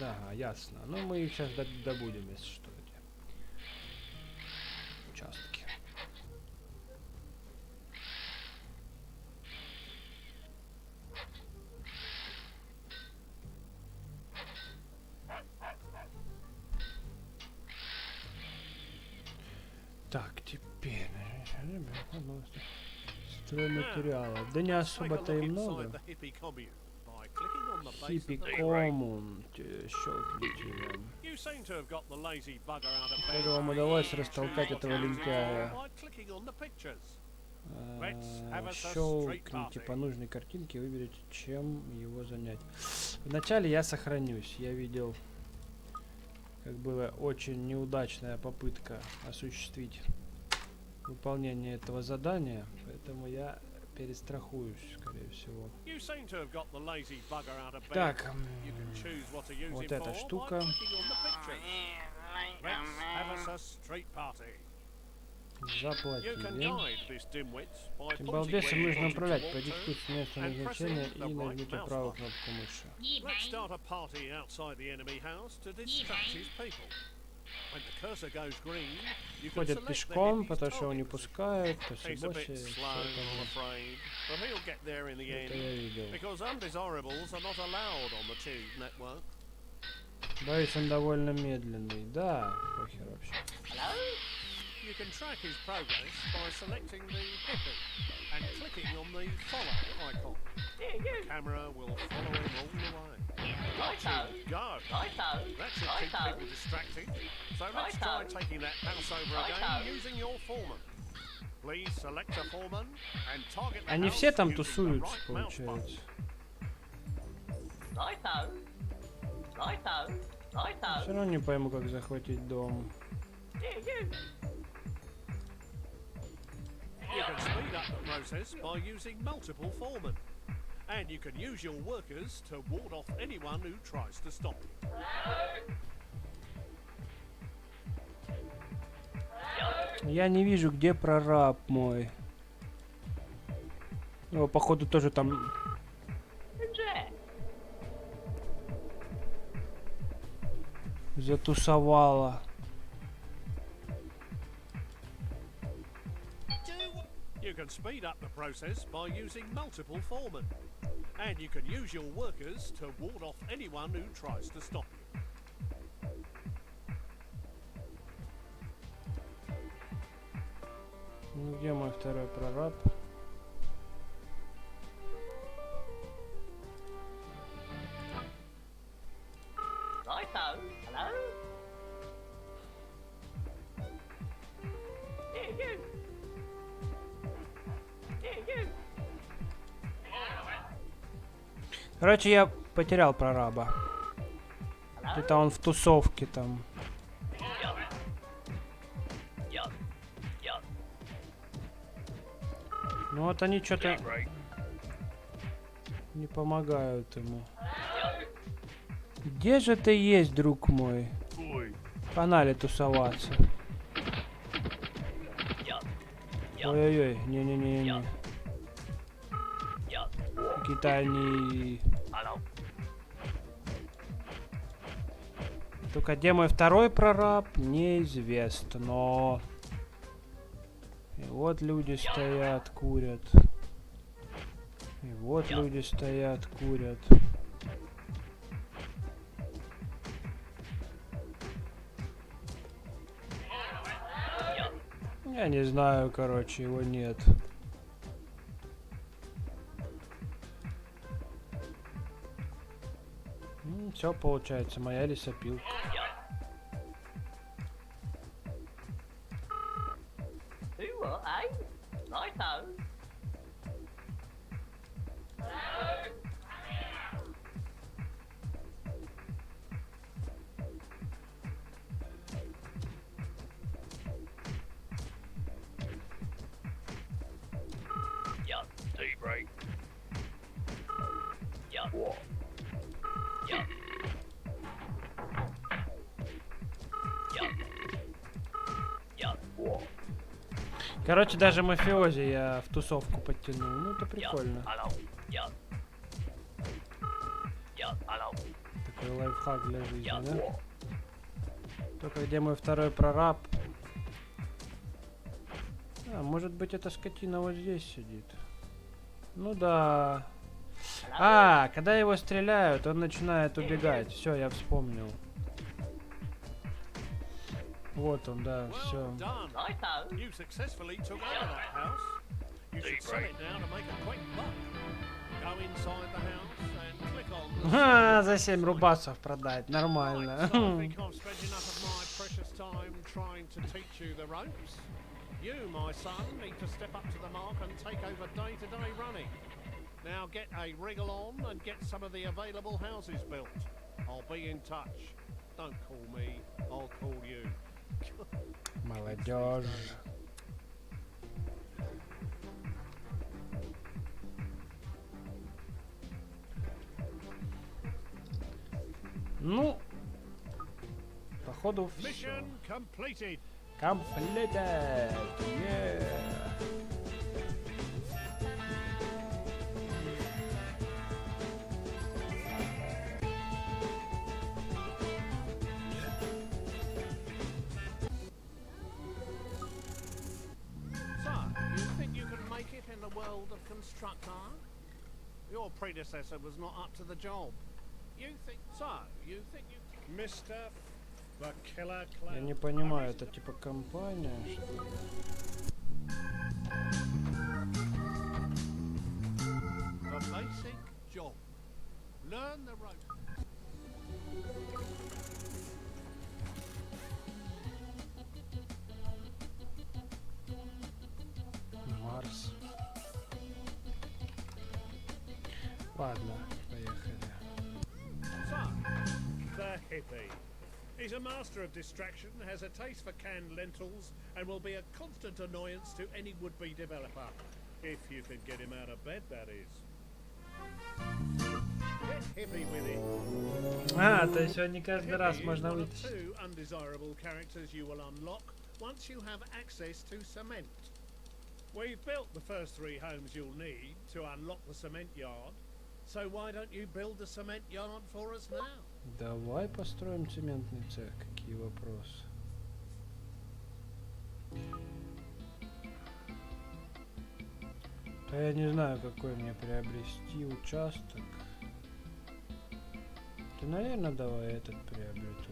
Speaker 1: ага, ясно. Ну, мы их сейчас добудем, если что, эти участки. Так, теперь стройматериалы. Да не особо-то и много. Хиппи коммун. Щелкните. Похоже, вам удалось растолкать этого лентяя. Щелкните по нужной картинке и выберите, чем его занять. Вначале я сохранюсь. Я видел, как была очень неудачная попытка осуществить выполнение этого задания, поэтому я перестрахуюсь, скорее всего. Так, вот эта штука. Заплатили. Этим балбесом нужно управлять. Продиктуйте место назначения и нажмите правую кнопку мыши. Ходят пешком, потому что его не пускают, то есть больше. Это я видел. Боюсь, он довольно медленный. Да, похер вообще.
Speaker 2: You can track his progress by selecting the hippie and clicking on the follow icon. The camera will follow him all the way. Watch him go. That should keep people distracted. So let's try taking that house over again using your foreman. Please select a foreman and target the
Speaker 1: Они
Speaker 2: house
Speaker 1: все там
Speaker 2: using the
Speaker 1: тусуются,
Speaker 2: right mouse
Speaker 1: получается. Все равно не пойму, как захватить дом.
Speaker 2: can speed up the process by using multiple foremen. And you can use your workers to ward off anyone who tries to stop you.
Speaker 1: Я не вижу, где прораб мой. Его, походу, тоже там... Затусовало.
Speaker 2: You can speed up the process by using multiple foremen. And you can use your workers to ward off anyone who tries to stop you.
Speaker 1: Ну, где мой второй прораб?
Speaker 3: Righto. Hello? Here, you. Here, you.
Speaker 1: Короче, я потерял прораба.
Speaker 3: Hello?
Speaker 1: Где-то он в тусовке там.
Speaker 3: Yup. Yup.
Speaker 1: Ну вот они что-то не помогают ему. Где же ты есть, друг мой? Погнали тусоваться. Ой-ой-ой, не-не-не-не. Какие-то они... Только где мой второй прораб, неизвестно. И вот люди стоят, курят. И вот люди стоят, курят. Я не знаю, короче, его нет. Все получается, моя лесопилка.
Speaker 3: Who what, eh? Righto. Yup. T-break. Yup. What? Yup. Yup. Yup. What?
Speaker 1: Короче, даже мафиози я в тусовку подтянул. Ну, это прикольно. Такой лайфхак для жизни, да? Только где мой второй прораб? А, может быть, эта скотина вот здесь сидит. Ну да. А, когда его стреляют, он начинает убегать. Все, я вспомнил. Вот он, да, все.
Speaker 2: You successfully took over that house. You should sell it now to make a quick buck. Go inside the house and click on.
Speaker 1: Ха, за 7 рубасов продать, нормально.
Speaker 2: So I think I've spent enough of my precious time trying to teach you the ropes. You, my son, need to step up to the mark and take over day-to-day running. Now get a wriggle on and get some of the available houses built. I'll be in touch. Don't call me, I'll call you.
Speaker 1: Молодежь. Ну, походу все.
Speaker 2: Mission completed.
Speaker 1: Completed. Yeah.
Speaker 2: So, you think you can make it in the world of Constructor? Your predecessor was not up to the job. You think so? You think you... Mr. The Killer Clown.
Speaker 1: Я не понимаю, это типа компания, что ли?
Speaker 2: The basic job. Learn the ropes.
Speaker 1: Марс. Ладно, поехали.
Speaker 2: So, the hippie. He's a master of distraction, has a taste for canned lentils, and will be a constant annoyance to any would-be developer. If you can get him out of bed, that is. Get hippie with it.
Speaker 1: А, то есть не каждый раз можно вытащить.
Speaker 2: Two undesirable characters you will unlock once you have access to cement. We've built the first 3 homes you'll need to unlock the cement yard. So why don't you build the cement yard for us now?
Speaker 1: Давай построим цементный цех. Какие вопросы? Да я не знаю, какой мне приобрести участок. Да, наверное, давай этот приобрету.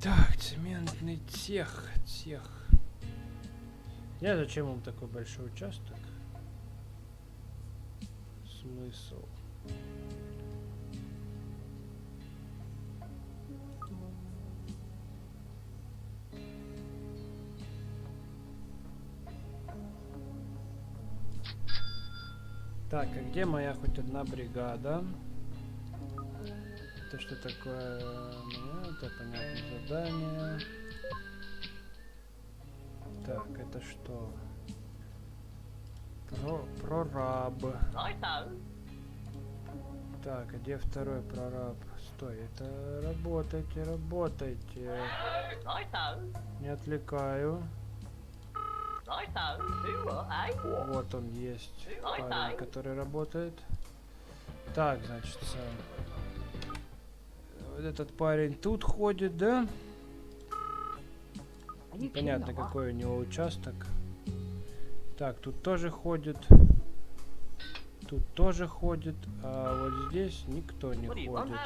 Speaker 1: Так, цементный цех. Я зачем вам такой большой участок? Смысл? Так, а где моя хоть одна бригада? Это что такое? Это понятно, задание. Так, это что? Прораб. Так, а где второй прораб? Стой, это работайте. Не отвлекаю. Вот он есть, парень, который работает. Так, значит, вот этот парень тут ходит, да? Непонятно, какой у него участок. Так, тут тоже ходит. Тут тоже ходит, а вот здесь никто не ходит.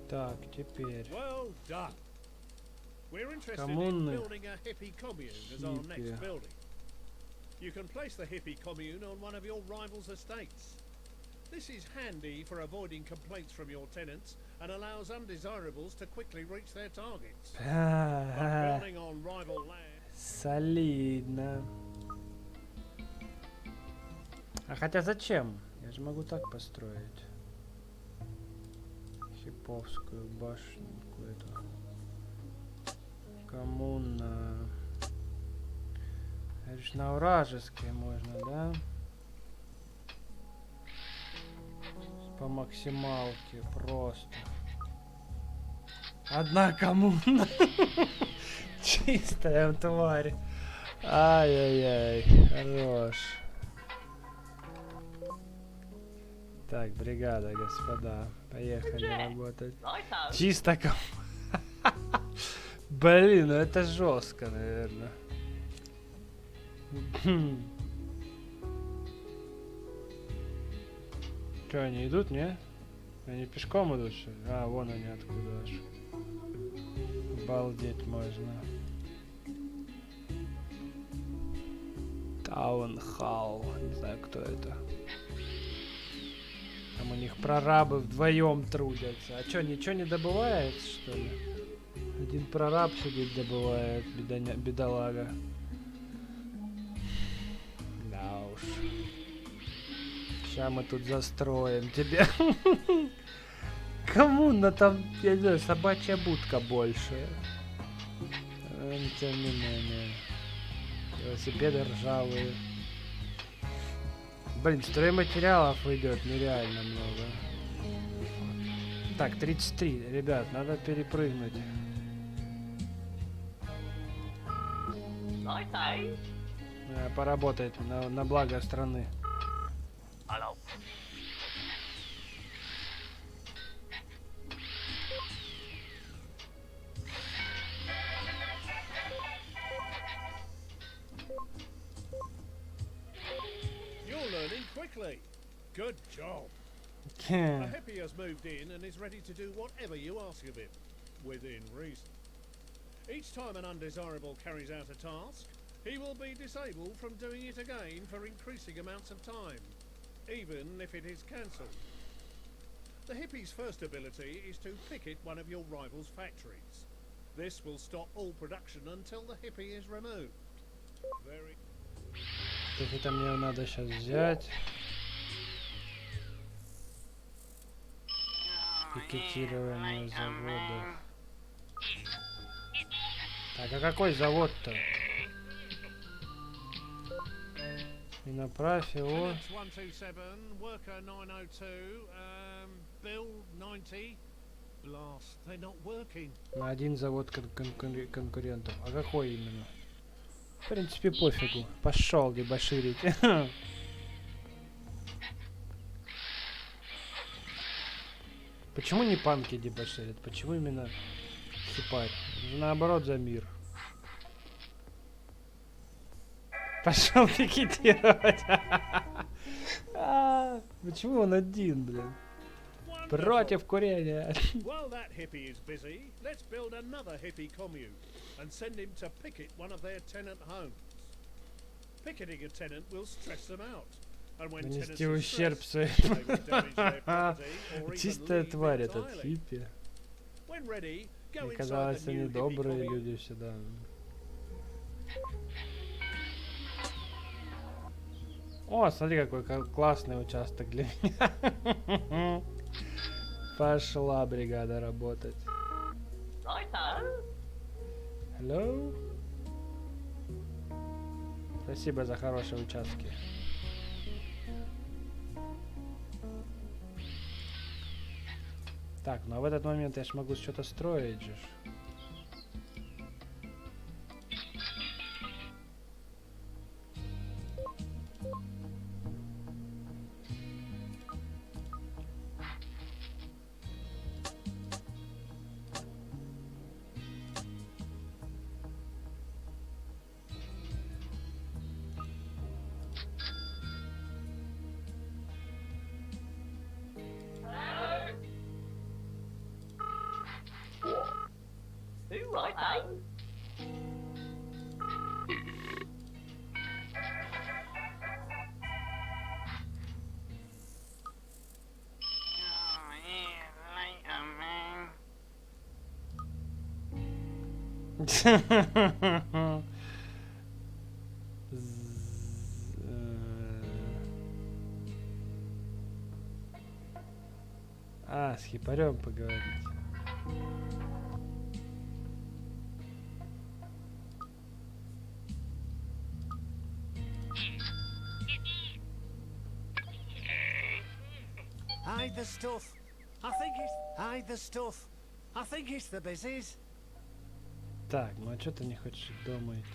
Speaker 1: Так, теперь. Коммуны. Хиппи.
Speaker 2: You can place the hippie commune on one of your rivals' estates. This is handy for avoiding complaints from your tenants and allows undesirables to quickly reach their targets. But building on rival land...
Speaker 1: Солидно. А хотя зачем? Я же могу так построить. Хиповскую башню какую-то. Коммуна. Это на вражеской можно, да? По максималке просто. Одна коммуна. Чистая тварь. Ай-яй-яй. Хорош. Так, бригада, господа. Поехали работать. Чисто коммуна. Блин, ну это жестко, наверное. Что, они идут, не? Они пешком идут, что ли? А, вон они откуда аж. Обалдеть можно. Таунхалл. Не знаю, кто это. Там у них прорабы вдвоем трудятся. А что, ничего не добывает, что ли? Один прораб сидит, добывает, бедолага. Да уж. Сейчас мы тут застроим тебя. Коммуна там, я не знаю, собачья будка больше. Тем не менее. Велосипеды ржавые. Блин, стройматериалов идет нереально много. Так, 33. Ребят, надо перепрыгнуть. Поработать на благо страны.
Speaker 2: You're learning quickly. Good job. A hippie has moved in and is ready to do whatever you ask of him, within reason. Each time an undesirable carries out a task, he will be disabled from doing it again for increasing amounts of time, even if it is cancelled. The hippie's first ability is to picket one of your rival's factories. This will stop all production until the hippie is removed. Very...
Speaker 1: Так, это мне надо сейчас взять. Пикетирование завода. Так, а какой завод-то? И направь его. На один завод конкурентов. А какой именно? В принципе, пофигу. Пошел дебоширить. Почему не панки дебоширят? Почему именно сипать? Наоборот, за мир. Пошел пикетировать. Почему он один, блин? Против курения.
Speaker 2: While that hippie is busy, let's build another hippie commune and send him to picket one of their tenant homes. Picketing a tenant will stress them out.
Speaker 1: Нанести ущерб своим. Чистая тварь этот хиппи. Мне казалось, они добрые люди всегда. О, смотри, какой классный участок для меня. Пошла бригада работать. Hello? Спасибо за хорошие участки. Так, ну а в этот момент я ж могу что-то строить же. С хипарем поговорить.
Speaker 2: Hide the stuff. I think it's hide the stuff. I think it's the busies.
Speaker 1: Так, ну а что ты не хочешь дома идти?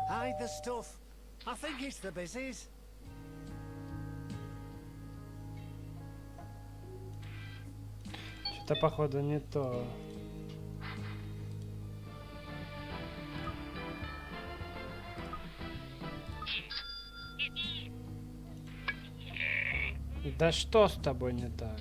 Speaker 2: Hide the stuff. I think it's the busies.
Speaker 1: Что-то походу не то. Да что с тобой не так?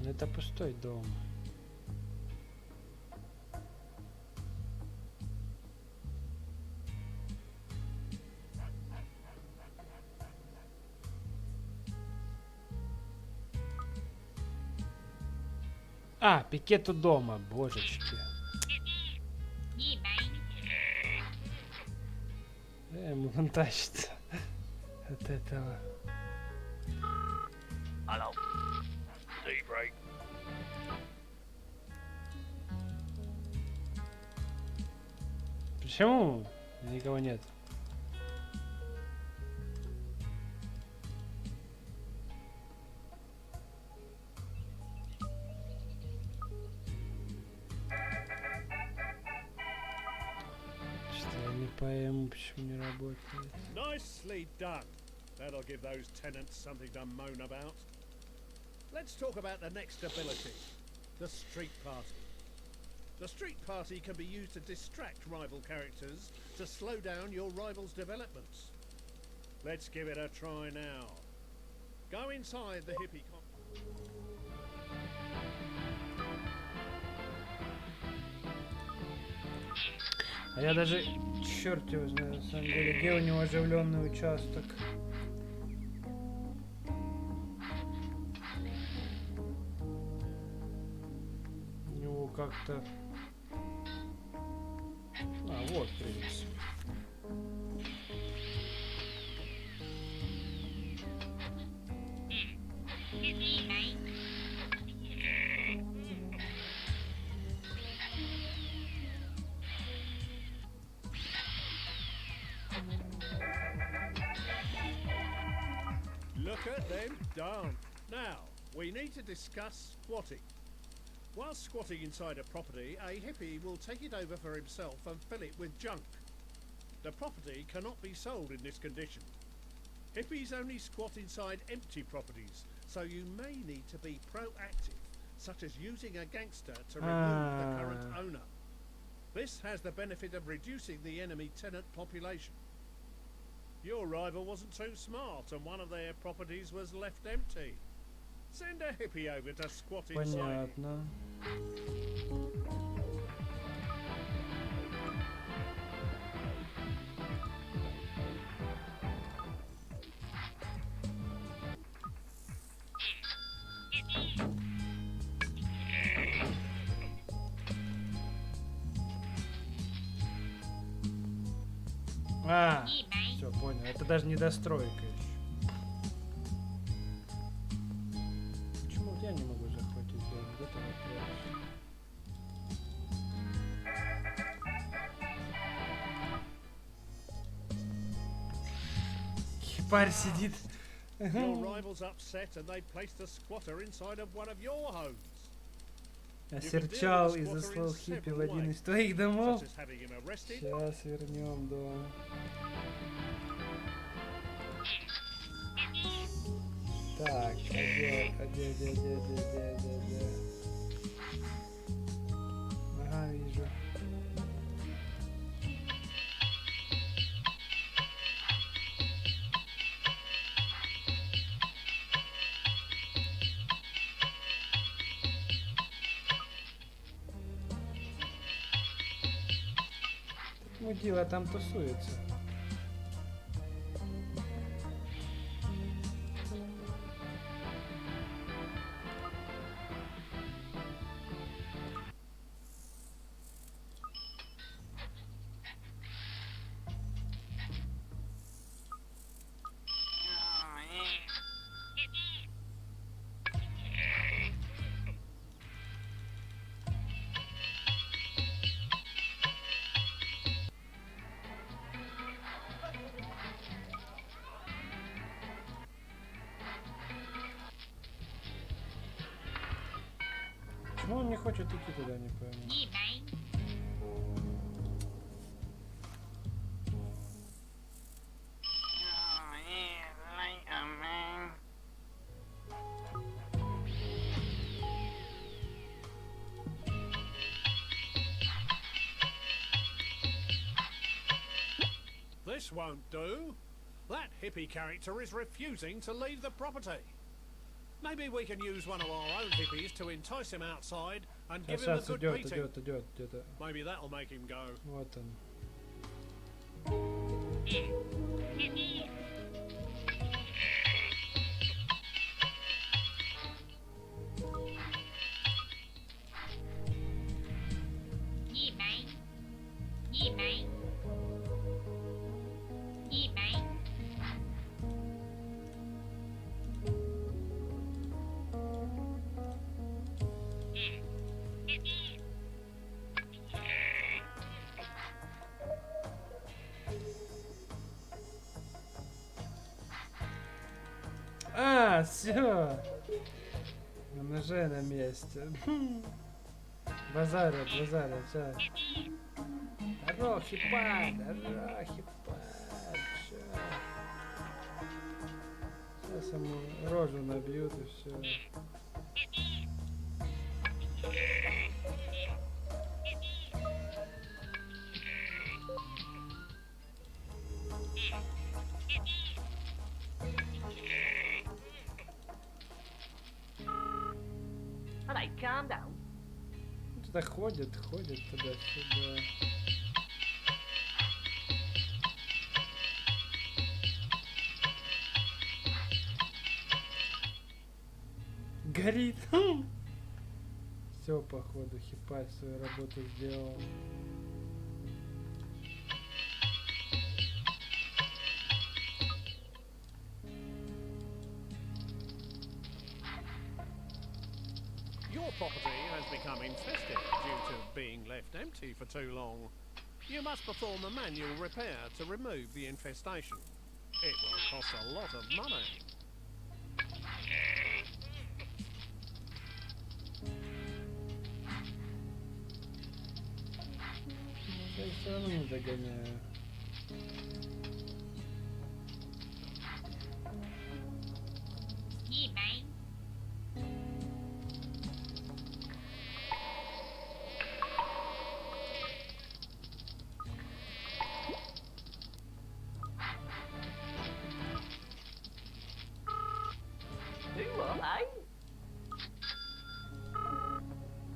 Speaker 1: Это пустой дом. А, пикет у дома, божечки. Ему он тащится от этого.
Speaker 3: Hello. Break.
Speaker 1: Почему? Никого нет. Что я не пойму, почему не работает.
Speaker 2: Nicely done. That'll give those tenants something to moan about. Let's talk about the next ability, the street party. The street party can be used to distract rival characters to slow down your rival's developments. Let's give it a try now. Go inside the hippie
Speaker 1: А я даже черт его знаю, на самом деле, где у него оживленный участок. У него как-то... А, вот, в принципе.
Speaker 2: Look at them dance. Now, we need to discuss squatting. While squatting inside a property, a hippie will take it over for himself and fill it with junk. The property cannot be sold in this condition. Hippies only squat inside empty properties, so you may need to be proactive, such as using a gangster to remove the current owner. This has the benefit of reducing the enemy tenant population. Your rival wasn't too smart and one of their properties was left empty. Send a hippie over to squat inside.
Speaker 1: Понятно. А, все, понял. Это даже не достройка еще. Почему я не могу захватить дом? Где-то вопрос. Хипарь сидит.
Speaker 2: Your rival's upset and they placed a squatter inside of one of your homes.
Speaker 1: Осерчал и заслал хиппи в один из твоих домов. Сейчас вернем дом. Так, где? Ага, вижу. Мудила там тусуется. Почему он не хочет идти туда, не пойму.
Speaker 2: This won't do. That hippie character is refusing to leave the property. Maybe we can use one of our own hippies to entice him outside and give him a good beating.
Speaker 1: Идет.
Speaker 2: Maybe that'll make him go.
Speaker 1: Вот он. А, все. Он уже на месте. Базарят, все. Здорово, хипарь, сейчас ему рожу набьют и все. просто ходят туда-сюда. Горит. Все, походу, хипарь свою работу сделал.
Speaker 2: Your property has become infested due to being left empty for too long. You must perform a manual repair to remove the infestation. It will cost a lot of money.
Speaker 1: Я все равно не догоняю.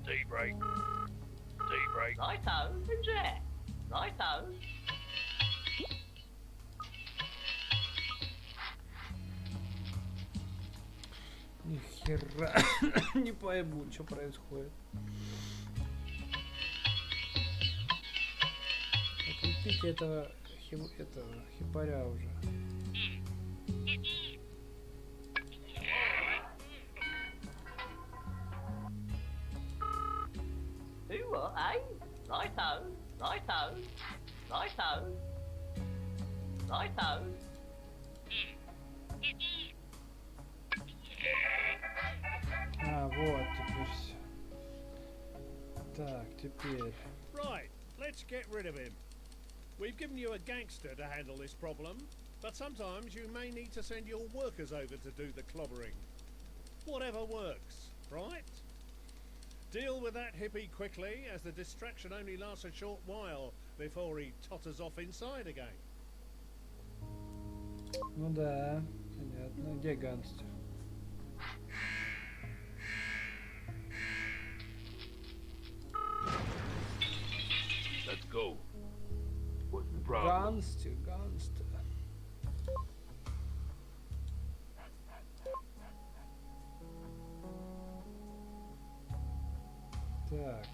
Speaker 3: D-break. D-break.
Speaker 5: Righto, Jack. Righto.
Speaker 1: Ни хера не пойму, что происходит. Отлепите этого хипаря уже.
Speaker 5: Do what, eh? Righto, righto, righto, righto.
Speaker 1: А, вот, теперь все. Так, теперь.
Speaker 2: Right, let's get rid of him. We've given you a gangster to handle this problem, but sometimes you may need to send your workers over to do the clobbering. Whatever works, right? Deal with that hippie quickly, as the distraction only lasts a short while before he totters off inside again.
Speaker 1: Ну да, понятно. Где гангстер?
Speaker 3: Let's go. What's the problem?
Speaker 1: Гангстер. Так.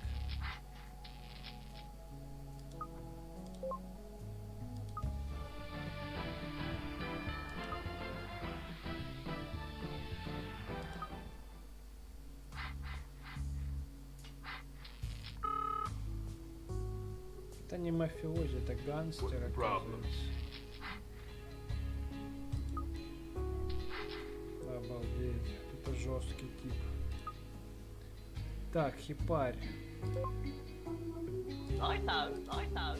Speaker 1: Это не мафиози, это гангстер, оказывается. Обалдеть, это жесткий тип. Так, хипарь.
Speaker 5: Righto, righto.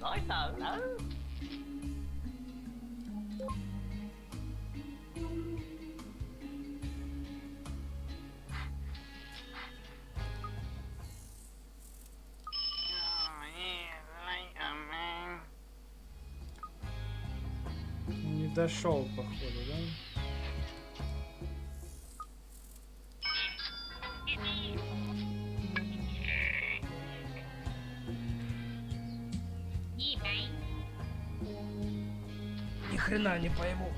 Speaker 5: Righto, no?
Speaker 1: Не дошел, походу, да? Ни хрена не пойму.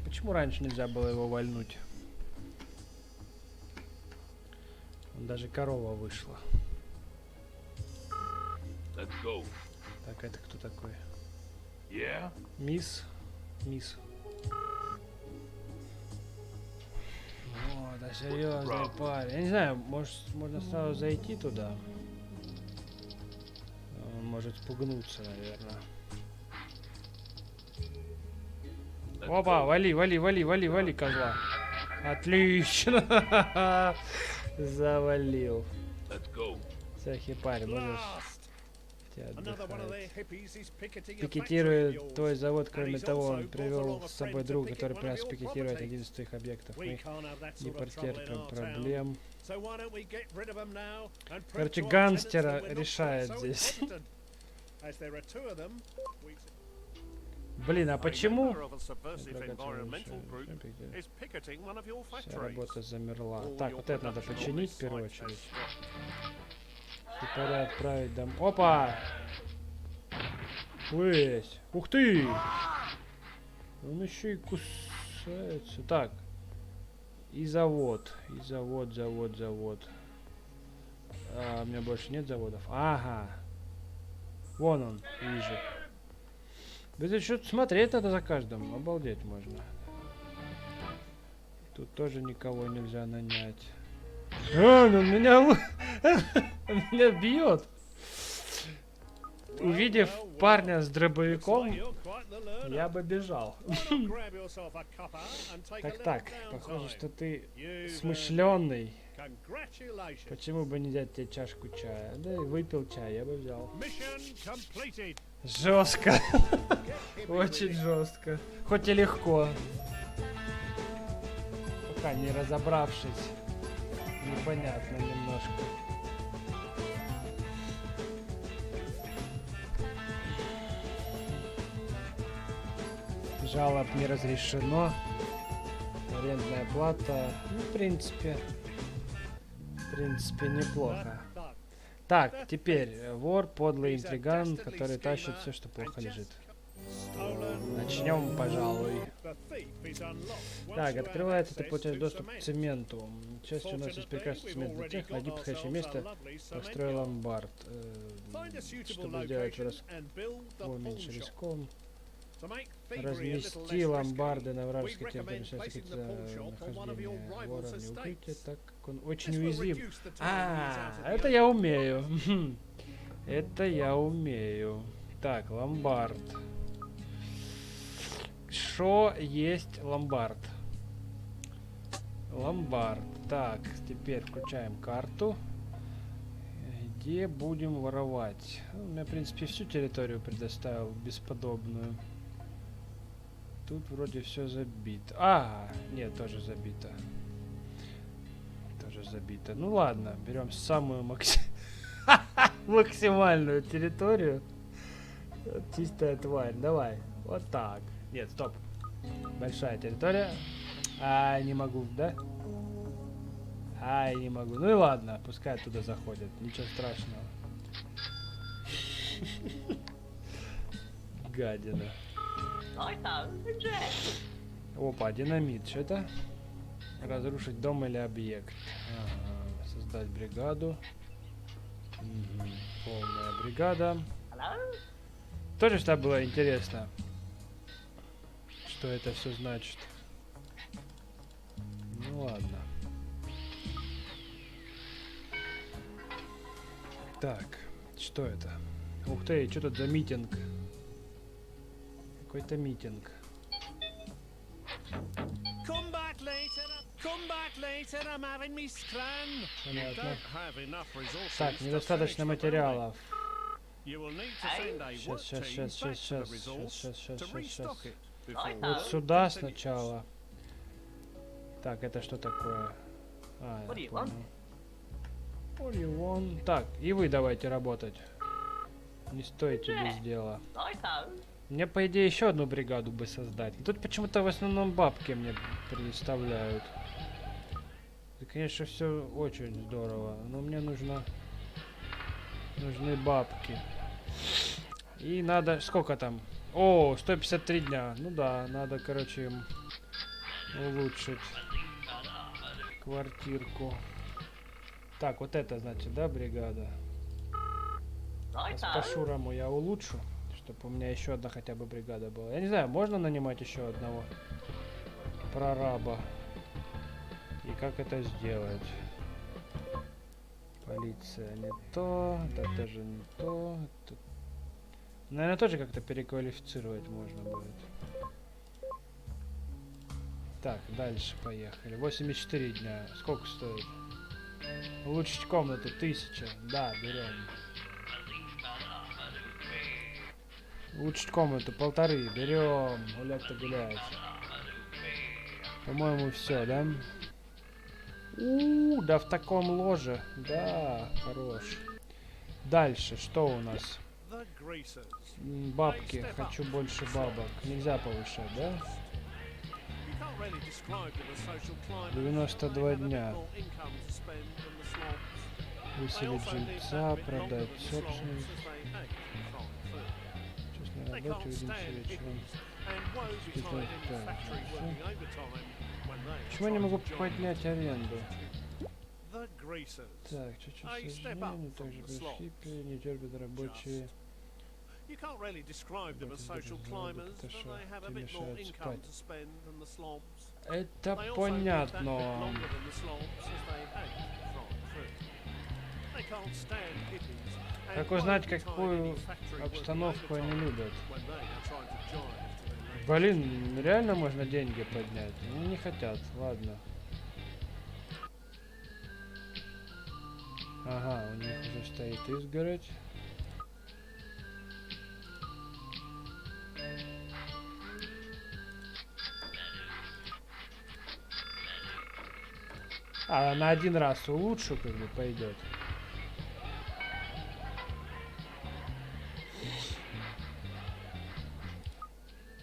Speaker 1: Почему раньше нельзя было его вальнуть? Даже корова вышла.
Speaker 3: Let's go.
Speaker 1: Так, это кто такой?
Speaker 3: Yeah?
Speaker 1: Мисс. О, да серьезный парень. Я не знаю, может, можно сразу зайти туда. Он может спугнуться, наверное. Опа, вали, козла. Отлично. Завалил.
Speaker 3: Let's go.
Speaker 1: Все, хипарь, можешь
Speaker 2: Another one of their
Speaker 1: отдыхать.
Speaker 2: hippies is picketing a factory of
Speaker 1: Пикетирует твой
Speaker 2: yours.
Speaker 1: завод,
Speaker 2: And
Speaker 1: кроме
Speaker 2: he's
Speaker 1: того,
Speaker 2: also
Speaker 1: он привел
Speaker 2: bothered
Speaker 1: с
Speaker 2: a
Speaker 1: собой
Speaker 2: friend to
Speaker 1: друга,
Speaker 2: picket
Speaker 1: который
Speaker 2: one of
Speaker 1: прямо
Speaker 2: your
Speaker 1: пикетирует
Speaker 2: properties.
Speaker 1: один из твоих объектов.
Speaker 2: We
Speaker 1: Мы
Speaker 2: can't have that
Speaker 1: не
Speaker 2: sort of trouble in
Speaker 1: потерпим
Speaker 2: our town.
Speaker 1: проблем. Короче, гангстера решает здесь. Блин, а почему? Вся работа замерла. Так, вот это надо починить в первую очередь. Теперь отправить дом. Опа! Уэсь! Ух ты! Он еще и кусается. Так. И завод. И завод. А, у меня больше нет заводов. Ага. Вон он, вижу. Да что-то смотреть надо за каждым. Обалдеть можно. Тут тоже никого нельзя нанять. Он меня... он меня бьет. Увидев парня с дробовиком, я бы бежал. Так, похоже, что ты смышленый. Почему бы не взять тебе чашку чая? Да и выпил чай, я бы взял. Жестко. Очень жестко. Хоть и легко. Пока не разобравшись. Непонятно немножко. Жалоб не разрешено. Арендная плата. Ну, в принципе, неплохо. Так, теперь вор, подлый интриган, который тащит все, что плохо лежит. Начнем, пожалуй. Так, открывается, ты получаешь доступ к цементу. Часть у нас есть прекрасный цемент для тех, найди подходящее место, построй ломбард. Чтобы сделать меньше риском. Размести ломбарды на вражеской территории, нахождение вора не укрытие, так как он очень уязвим. Это я умею. Это я умею. Так, ломбард. Шо есть ломбард? Ломбард. Так, теперь включаем карту. Где будем воровать? Он мне, в принципе, всю территорию предоставил бесподобную. Тут вроде все забито. Нет, тоже забито. Ну ладно, берем самую максимальную территорию. Чистая тварь. Давай. Вот так. Нет, стоп. Большая территория. Не могу, да? Не могу. Ну и ладно, пускай оттуда заходят. Ничего страшного. Гадина. Опа, динамит. Что это? Разрушить дом или объект. Создать бригаду. Полная бригада. Тоже что было интересно. Что это все значит? Ну ладно. Так, что это? Ух ты, что тут за митинг? Какой-то митинг. Понятно. Так, недостаточно материалов. Сейчас. Вот сюда сначала. Так, это что такое? Я понял. Так, и вы давайте работать. Не стойте без дела. Мне, по идее, еще одну бригаду бы создать. Тут почему-то в основном бабки мне предоставляют. Это, конечно, все очень здорово, но мне нужны бабки. И надо... Сколько там? 153 дня. Ну да, надо, короче, им улучшить квартирку. Так, вот это, значит, да, бригада? С Пашурому я улучшу, чтобы у меня еще одна хотя бы бригада была. Я не знаю, можно нанимать еще одного прораба? И как это сделать? Полиция не то, это тоже не то. Тут... Наверное, тоже как-то переквалифицировать можно будет. Так, дальше поехали. 84 дня. Сколько стоит? Улучшить комнату 1000. Да, берем. Улучшить комнату 1500. Берем. Гулять-то гулять. По-моему, все, да? Да в таком ложе. Да, хорош. Дальше, что у нас? Бабки. Хочу больше бабок. Нельзя повышать, да? 92 дня. Выселить жильца, продать собственность. Честно работе, увидимся вечером. Почему я не могу поднять аренду? Так, чуть-чуть сожжений, также пришли, не терпят рабочие. Это понятно. Как узнать, какую обстановку они любят? Блин, реально можно деньги поднять? Ну, не хотят, ладно. Ага, у них уже стоит изгородь. А на один раз улучшу, как бы пойдет.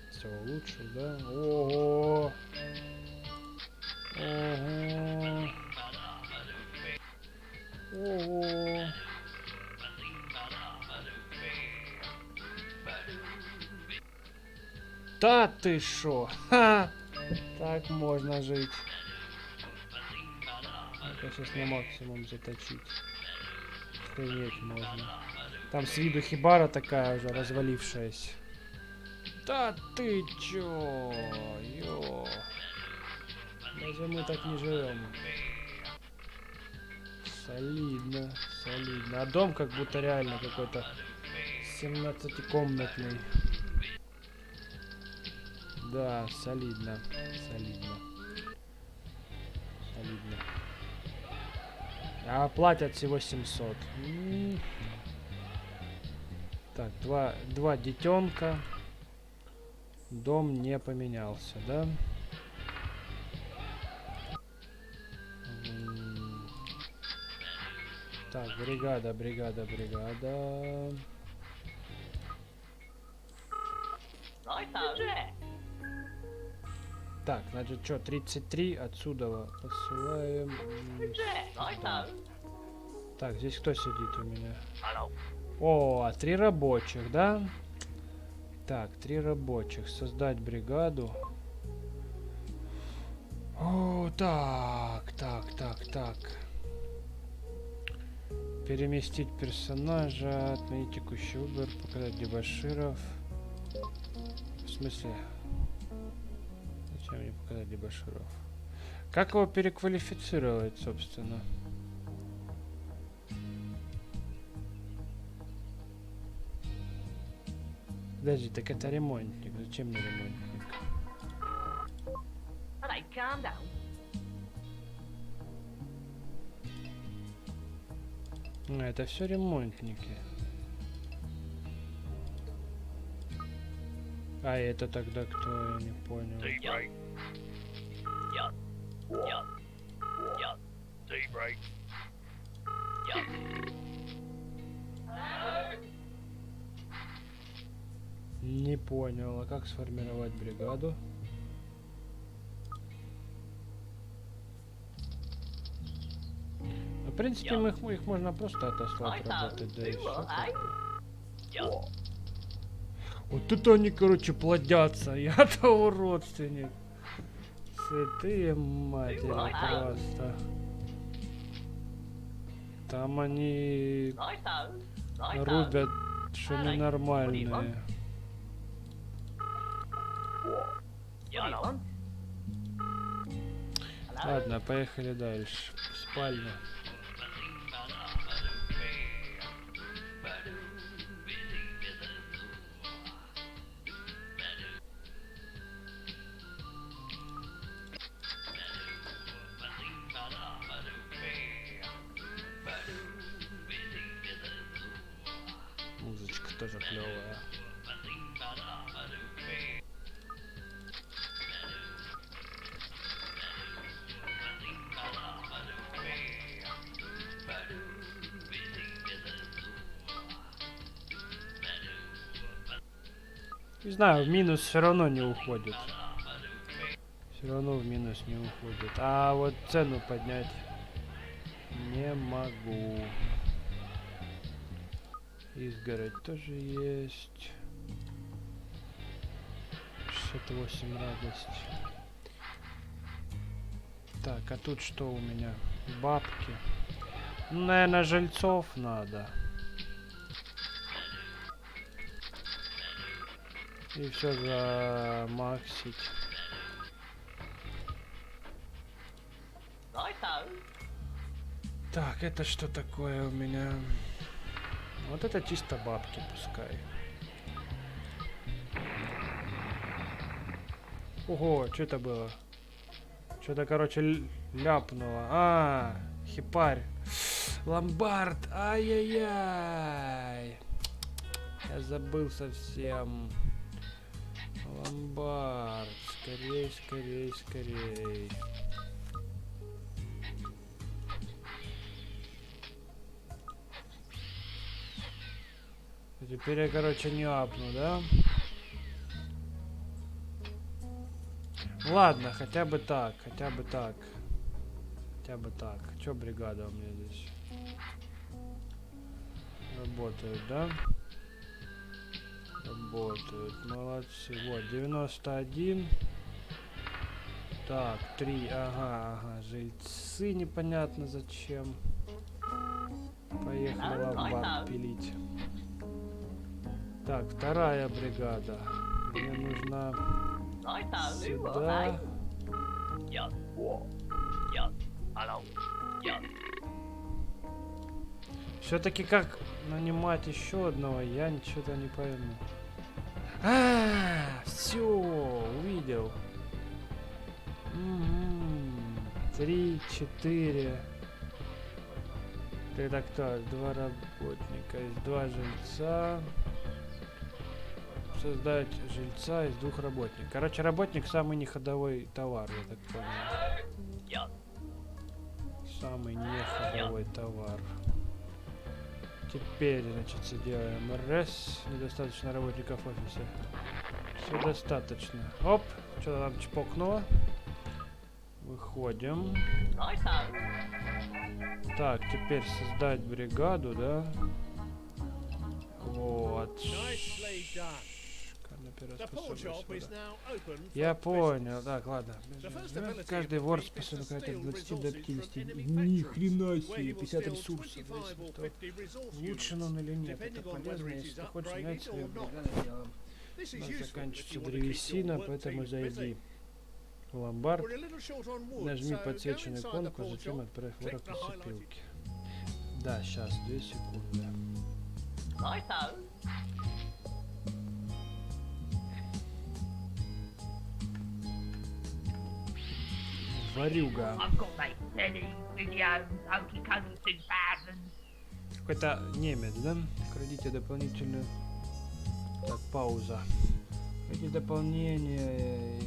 Speaker 1: Все улучшил, да? Ого! Ого! Ого! Да ты шо? Ха! Так можно жить. Это сейчас на максимум заточить. Охренеть можно. Там с виду хибара такая уже развалившаяся. Да ты чё? Ё. Даже мы так не живем. Солидно, солидно. А дом как будто реально какой-то 17-комнатный. Да, солидно, солидно. Солидно. А платят всего 700. Так, два детенка. Дом не поменялся, да? Так, бригада. Так, значит, что, 33 отсюда посылаем. Так, здесь кто сидит у меня? О, 3 рабочих, да? Так, 3 рабочих. Создать бригаду. О, так. Переместить персонажа, отменить текущий выбор, показать дебоширов. В смысле? Зачем мне показать дебоширов? Как его переквалифицировать, собственно? Подожди, так это ремонтник. Зачем мне ремонтник? А, это все ремонтники. А это тогда кто? Я не понял. Не понял. А как сформировать бригаду? В принципе, их можно просто отослать работать, да и все. Вот это они, короче, плодятся. Я-то у родственник. Святые матери просто. Там они рубят, что ненормальные. Ладно, поехали дальше. В спальню. Музычка тоже клевая. Не знаю, в минус все равно не уходит. Все равно в минус не уходит. А вот цену поднять не могу. Изгородь тоже есть. 68 радость. Так, а тут что у меня? Бабки. Ну, наверное, жильцов надо. И все замаксить. Так, это что такое у меня? Вот это чисто бабки пускай. Ого, что это было? Что-то, короче, ляпнуло. А, хипарь. Ломбард. Ай-яй-яй. Я забыл совсем. Ломбард. Скорей, скорей, скорей. Теперь я, короче, не апну, да? Ладно, хотя бы так, хотя бы так. Хотя бы так. Чё бригада у меня здесь? Работают, да? Работают. Молодцы. Вот, 91. Так, 3. Ага. Жильцы непонятно зачем. Поехали ломбард пилить. Так, вторая бригада. Мне нужна сюда. Все-таки как нанимать еще одного, я ничего-то не пойму. Все, увидел. 3, 4. Тогда кто? 2 работника, из 2 жильца. Создать жильца из 2 работников. Короче, работник самый неходовой товар, я так понял. Самый неходовой товар. Теперь, значит, делаем РС. Недостаточно работников в офисе. Все достаточно. Оп, что-то там чпокнуло. Выходим. Так, теперь создать бригаду, да? Вот. Я понял. Так, ладно. Каждый вор способен от 20 до 50. Ни хрена себе, 50 ресурсов. Улучшен он или нет, это полезно, если ты хочешь менять свою бригаду делом. У нас заканчивается древесина, поэтому зайди в ломбард, нажми подсвеченную иконку, затем отправь вора к сопилке. Да, сейчас, 2 секунды. Варюга. Какой-то немец, да? Крадите дополнительную... Так, пауза. Эти дополнения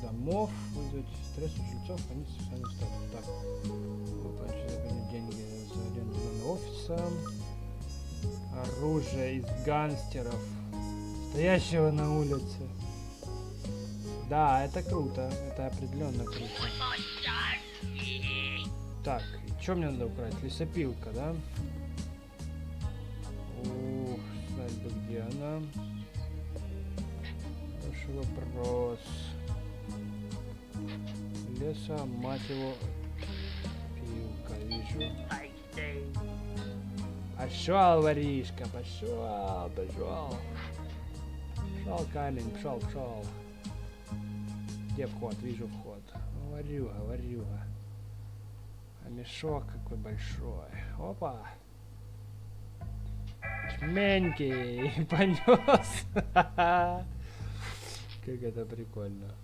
Speaker 1: домов вызвать стресс у жильцов, они социальный статус. Так, выплачивать деньги за аренду данного офиса. Оружие из гангстеров, стоящего на улице. Да, это круто. Это определенно круто. Так, что мне надо украсть? Лесопилка, да? Ух, знать бы, где она. Хороший вопрос. Леса, мать его. Пилка, вижу. Пошел, воришка, пошел. Пошел, камень, пошел. Где вход? Вижу вход. Варюга. А мешок какой большой. Опа. Чменький. Понес. Как это прикольно.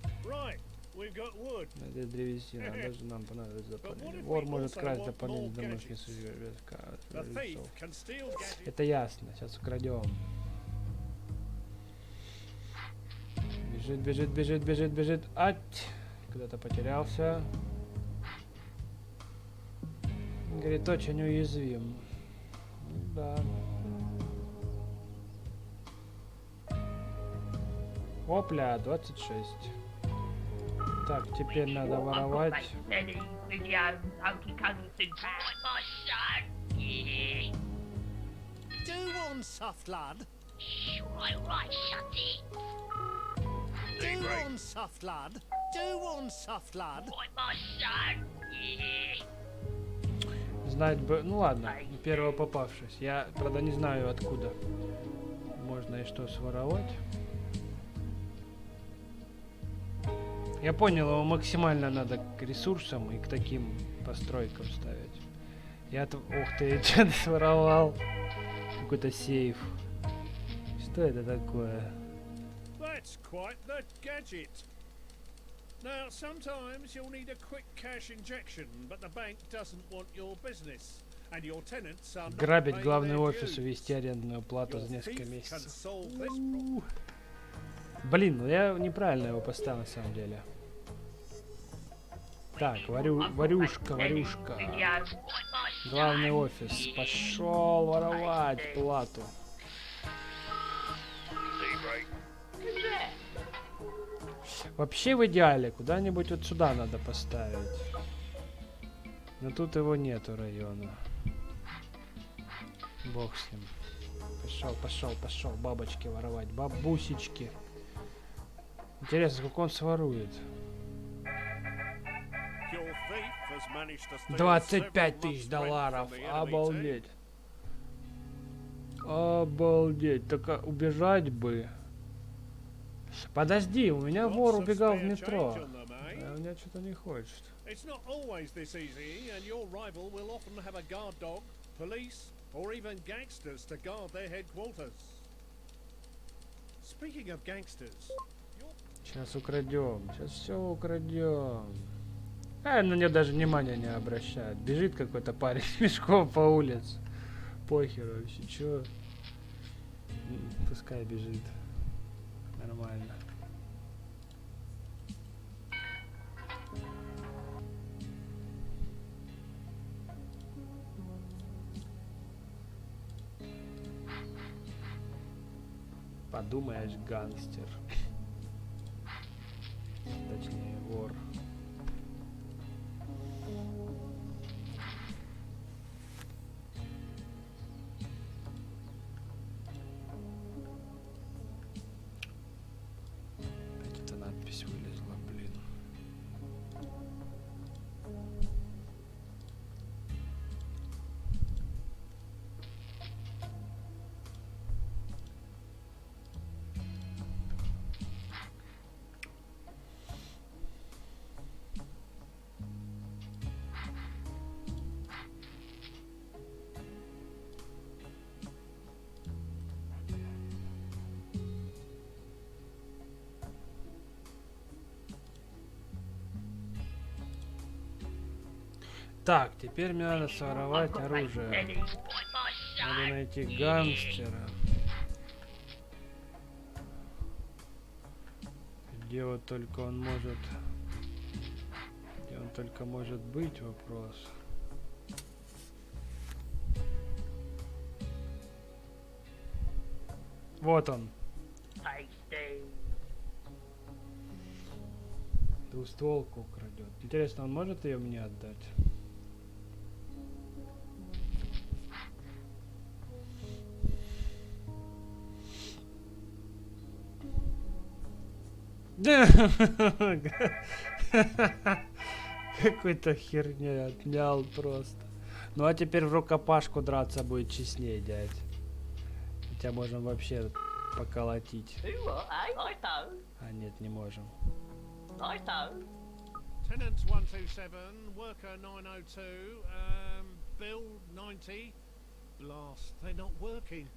Speaker 1: Это древесина. Даже нам понадобится дополнение. Вор может красть дополнение домашних средств. Это ясно. Сейчас украдем. Бежит. Ать! Куда-то потерялся. Говорит, очень уязвим. Да. Опля, 26. Так, теперь надо воровать.
Speaker 2: Do one, soft lad. Do one, soft lad. Do one, soft lad.
Speaker 1: Знать бы... Ну ладно, первого попавшись. Я, правда, не знаю, откуда можно и что своровать. Я понял, его максимально надо к ресурсам и к таким постройкам ставить. Ух ты, что-то своровал. Какой-то сейф. Что это такое?
Speaker 2: That's quite the gadget. Now, sometimes you'll need a quick cash injection, but the bank doesn't want your business, and your tenants are not
Speaker 1: Грабить
Speaker 2: paying
Speaker 1: главный
Speaker 2: their
Speaker 1: офис,
Speaker 2: dues.
Speaker 1: увести арендную плату за
Speaker 2: Your
Speaker 1: несколько
Speaker 2: thief can
Speaker 1: месяцев.
Speaker 2: solve this problem.
Speaker 1: Блин, ну я неправильно его поставил на самом деле. Так, варюшка. Главный офис. Пошел воровать плату. Вообще в идеале куда-нибудь вот сюда надо поставить. Но тут его нету района. Бог с ним. Пошел. Бабочки воровать. Бабусечки. Интересно, сколько он сворует?
Speaker 2: Your thief has managed to steal
Speaker 1: 25
Speaker 2: several
Speaker 1: тысяч
Speaker 2: months' rent
Speaker 1: долларов.
Speaker 2: from the enemy
Speaker 1: Обалдеть. Обалдеть. Только убежать бы. Подожди, у меня
Speaker 2: team.
Speaker 1: вор
Speaker 2: Lots of
Speaker 1: убегал в
Speaker 2: spare
Speaker 1: метро.
Speaker 2: change on them, eh?
Speaker 1: А у меня что-то не хочет.
Speaker 2: It's not always this easy, and your rival will often have a guard dog, police, or even gangsters to guard their headquarters. Speaking of gangsters,
Speaker 1: Сейчас украдем. Сейчас все украдем. А на нее даже внимания не обращают. Бежит какой-то парень с мешком по улице. Похер вообще, чё? Пускай бежит. Нормально. Подумаешь, гангстер. Точнее, вор. Опять эта надпись вылезла, блин. Так, теперь мне надо своровать оружие. Надо найти гангстера. Где вот только он может... Где он только может быть, вопрос. Вот он. Двустволку украдет. Интересно, он может ее мне отдать? Какой-то херня отнял просто. Ну а теперь в рукопашку драться будет честнее, дядь. Хотя можем вообще поколотить. А нет, не можем.
Speaker 2: tenant 127, worker 902, bill 90. Blast, they're not working.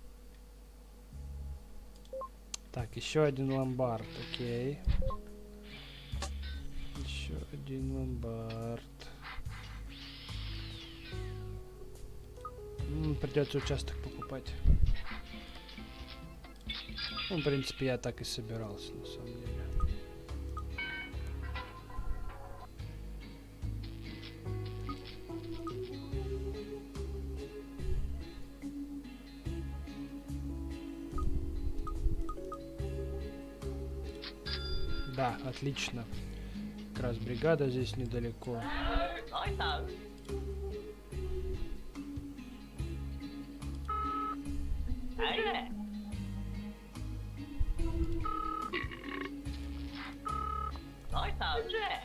Speaker 1: Так, еще один ломбард, окей. Еще один ломбард. Придется участок покупать. Ну, в принципе, я так и собирался, на самом деле. Да, отлично. Как раз бригада здесь недалеко.
Speaker 5: Righto. Hey. Righto, Jack.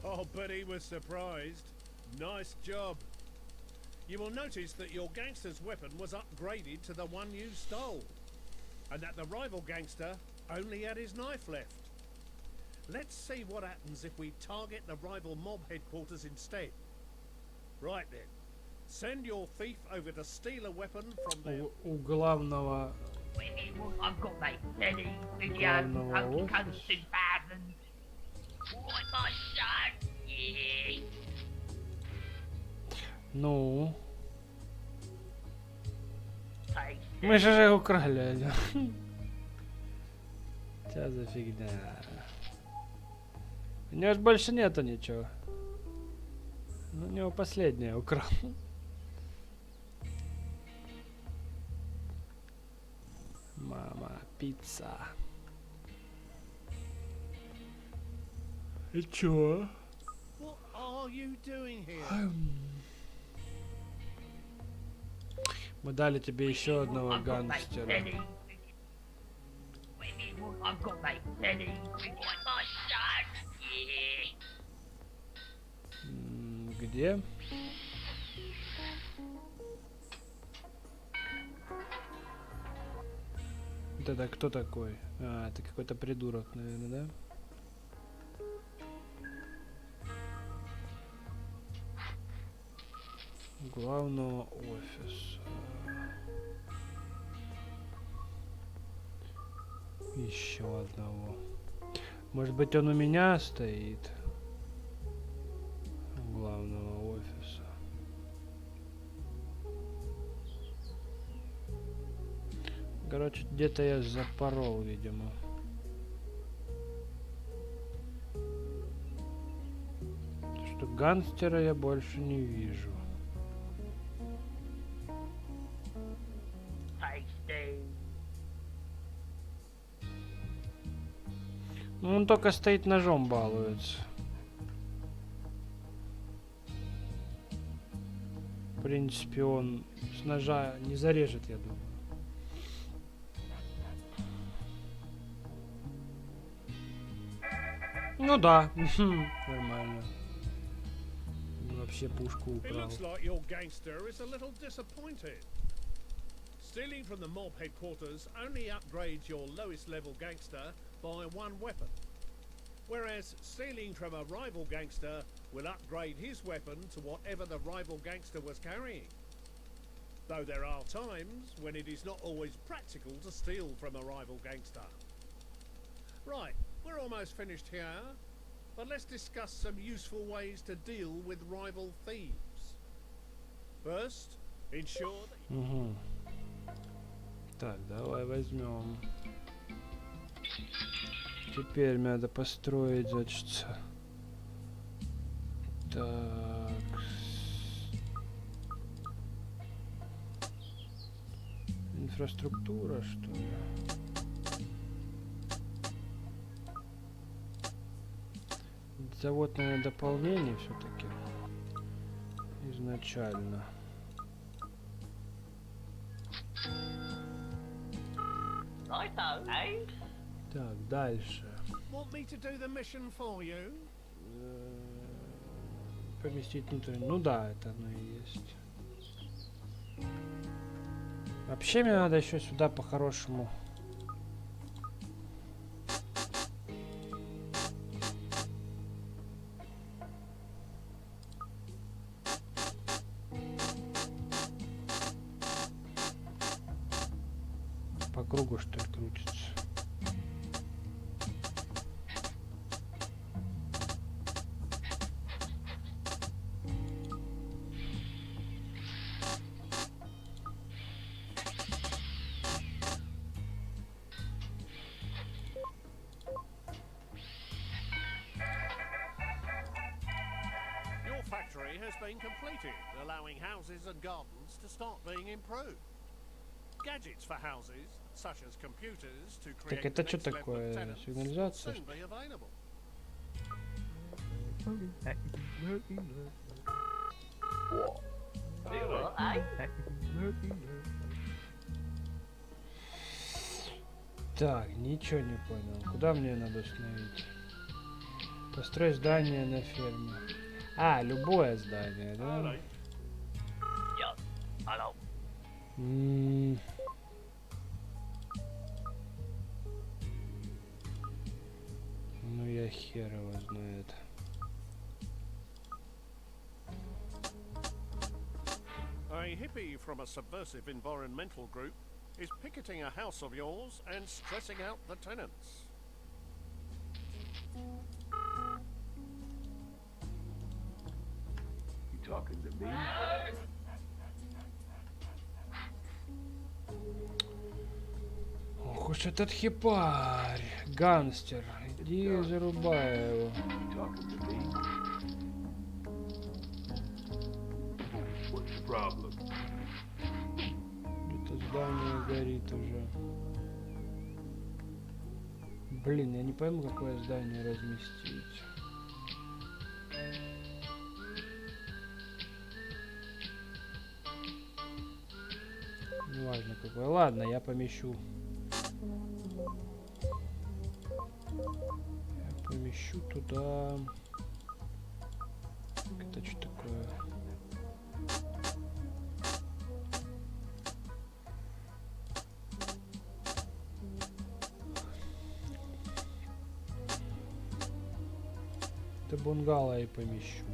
Speaker 2: Oh, but he was surprised. Nice job. You will notice that your gangster's weapon was upgraded to the one you stole, and that the rival gangster only had his knife left. Let's see what happens if we target the rival mob headquarters instead. Right then. Send your thief over to steal a weapon from them.
Speaker 1: У главного...
Speaker 5: I've got my telly, video,
Speaker 1: Главного
Speaker 5: Coast
Speaker 1: офиса.
Speaker 5: 2000. What my son? Yeah.
Speaker 1: Ну...
Speaker 5: Take
Speaker 1: Мы же украли. Чё за фигня? У него ж больше нету ничего. Ну, у него последнее украл. Мама, пицца. И чё?
Speaker 2: What are you doing here?
Speaker 1: Мы дали тебе еще одного
Speaker 5: I've got my
Speaker 1: гангстера.
Speaker 5: telly. I've got my telly. What my son? Yeah.
Speaker 1: Где? Вот это кто такой? А, это какой-то придурок, наверное, да? Главного офиса. Еще одного. Может быть, он у меня стоит? Главного офиса. Короче, где-то я запорол, видимо. Что гангстера я больше не вижу.
Speaker 5: Tasty.
Speaker 1: Ну, он только стоит ножом балуется. В принципе, он с ножа не зарежет, я думаю. Ну да, нормально. Вообще пушку
Speaker 2: It
Speaker 1: украл.
Speaker 2: looks like your gangster is a little disappointed. Stealing from the mob headquarters only upgrades your lowest level gangster by one weapon. Whereas stealing from a rival gangster will upgrade his weapon to whatever the rival gangster was carrying. Though there are times when it is not always practical to steal from a rival gangster. Right, we're almost finished here, but let's discuss some useful ways to deal with rival thieves. First, ensure that...
Speaker 1: Угу. Так, давай возьмем. Теперь надо построить, значит. Так. Инфраструктура, что ли? Завод, наверное, дополнение все-таки. Изначально.
Speaker 5: Righto, eh?
Speaker 1: Так, дальше.
Speaker 2: Want me to do the mission for you?
Speaker 1: Поместить внутрь. Ну да, это оно и есть. Вообще мне надо еще сюда по-хорошему. По кругу, что ли, крутится.
Speaker 2: Your factory has been completed, allowing houses and gardens to start being improved. Gadgets for houses, such as computers, to
Speaker 1: Так
Speaker 2: create
Speaker 1: это
Speaker 2: the
Speaker 1: что
Speaker 2: next level of
Speaker 1: такое?
Speaker 2: tenants, will
Speaker 1: Сигнализация?
Speaker 2: soon be available.
Speaker 1: Так, ничего не понял. Куда мне надо установить? Построй здание на ферме. А, любое здание, да? Ну я хер его знает.
Speaker 2: A hippie from a subversive environmental group is picketing a house of yours and stressing out the tenants.
Speaker 3: You talking to me?
Speaker 1: Ох уж этот хипарь. Гангстер. Иди зарубай его.
Speaker 3: You talking to me? What's the problem?
Speaker 1: Это здание горит уже. Блин, я не пойму, какое здание разместить. Неважно какое. Ладно, я помещу. Я помещу туда. Это что такое? Это бунгало и помещу.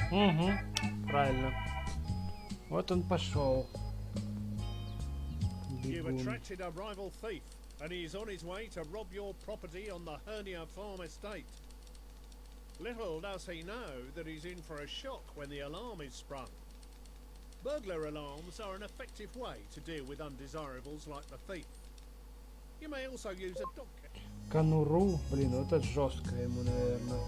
Speaker 1: Угу, правильно. Вот он пошел.
Speaker 2: You've
Speaker 1: Бегун.
Speaker 2: attracted a rival thief, and he is on his way to rob your property on the Hernia Farm estate. Little does he know that he's in for a shock when the alarm is sprung. Burglar alarms are an effective way to deal with undesirables like the thief. You may also use a dog.
Speaker 1: Конуру, блин, вот это жестко ему, наверное.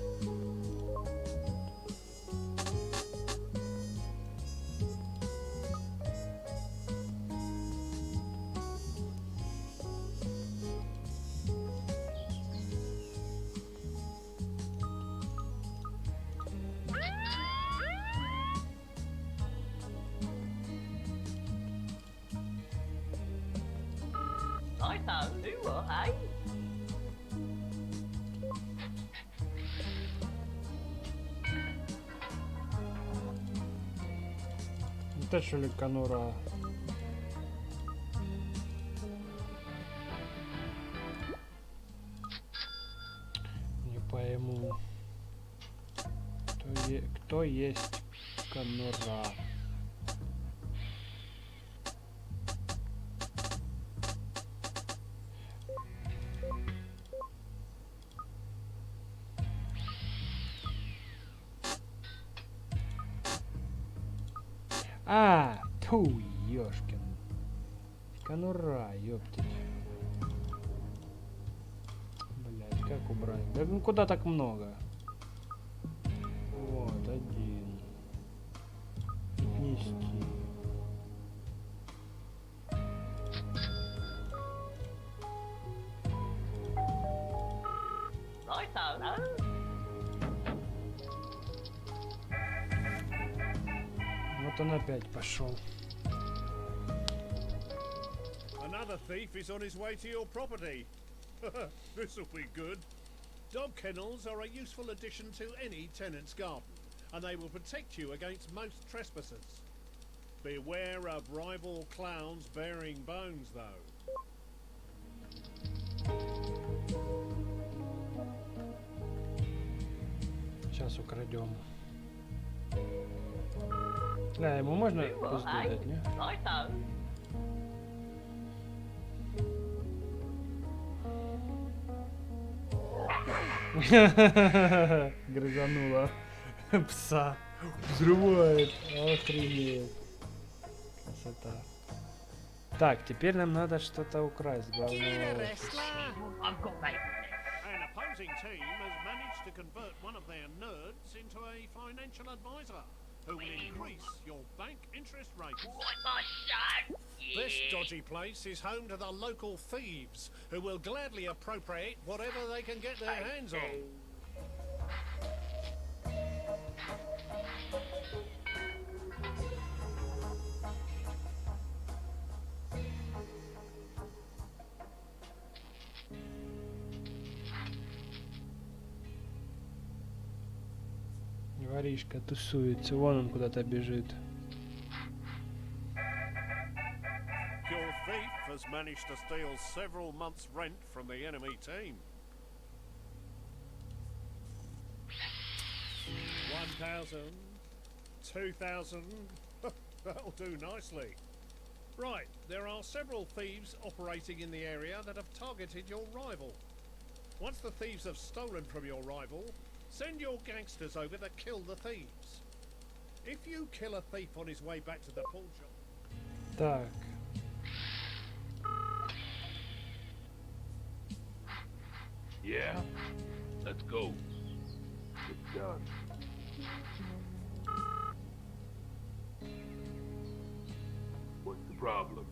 Speaker 5: Nói tao nếu vợ ấy.
Speaker 1: Это что ли конура? Не пойму. Кто есть конура? А, ту, ёшкин. Конура, ёптить. Блять, как убрать? Да ну куда так много? Вот, один. Отнести.
Speaker 5: Righto, no?
Speaker 1: Вот он опять пошел.
Speaker 2: Another thief is on his way to your property. This'll be good. Dog kennels are a useful addition to any tenant's garden, and they will protect you against most trespassers. Beware of rival clowns bearing bones, though.
Speaker 1: Сейчас украдем. Да, ему можно пизду дать, не?
Speaker 5: Righto.
Speaker 1: Грызанула пса. Взрывает. Охренеть. Красота. Так, теперь нам надо что-то украсть. Главное.
Speaker 5: I've got that.
Speaker 2: An opposing team has managed to convert one of their nerds into a financial advisor who will increase your bank interest rate.
Speaker 5: Right, my son.
Speaker 2: This
Speaker 5: Yeah.
Speaker 2: dodgy place is home to the local thieves who will gladly appropriate whatever they can get their hands on.
Speaker 1: Воришка тусуется. Вон он куда-то бежит.
Speaker 2: Your thief has managed to steal several months' rent from the enemy team. 1,000, 2,000. That'll do nicely. Right, there are several thieves operating in the area that have targeted your rival. Once the thieves have stolen from your rival, send your gangsters over to kill the thieves. If you kill a thief on his way back to the pawn shop,
Speaker 1: Так.
Speaker 3: Yeah? Let's go. It's done. What's the problem?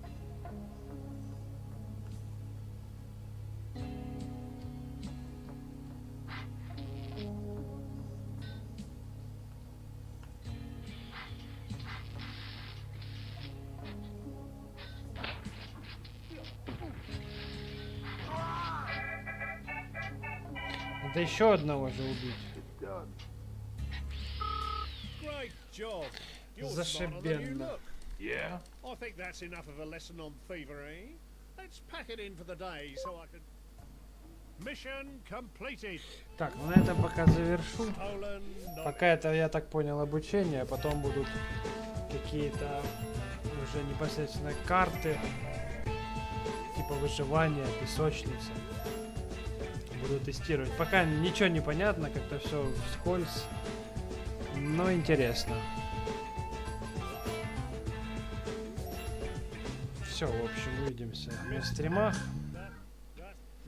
Speaker 1: Надо еще одного же убить.
Speaker 3: It's done.
Speaker 2: great job. You're smarter than you
Speaker 1: Зашибенно.
Speaker 2: look.
Speaker 3: Yeah?
Speaker 2: I think that's enough of a lesson on thievery. Let's pack it in for the day so I can... Mission completed.
Speaker 1: Так, ну на этом пока завершу.
Speaker 2: Stolen
Speaker 1: Пока это, я так понял, обучение, а потом будут какие-то уже непосредственно карты, типа выживания, песочницы. Буду тестировать. Пока ничего не понятно, как-то все вскользь, но интересно. Все, в общем, увидимся на стримах.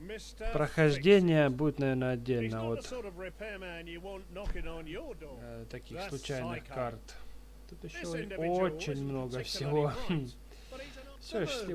Speaker 2: Mr.
Speaker 1: Прохождение будет, наверное,
Speaker 2: He's
Speaker 1: отдельно
Speaker 2: not the
Speaker 1: от
Speaker 2: sort of repairman you want knocking on your door.
Speaker 1: таких
Speaker 2: That's
Speaker 1: случайных
Speaker 2: psycho.
Speaker 1: карт. Тут еще
Speaker 2: This individual
Speaker 1: очень
Speaker 2: isn't
Speaker 1: много
Speaker 2: particularly
Speaker 1: всего.
Speaker 2: bright, but he's an
Speaker 1: Все, счастливо.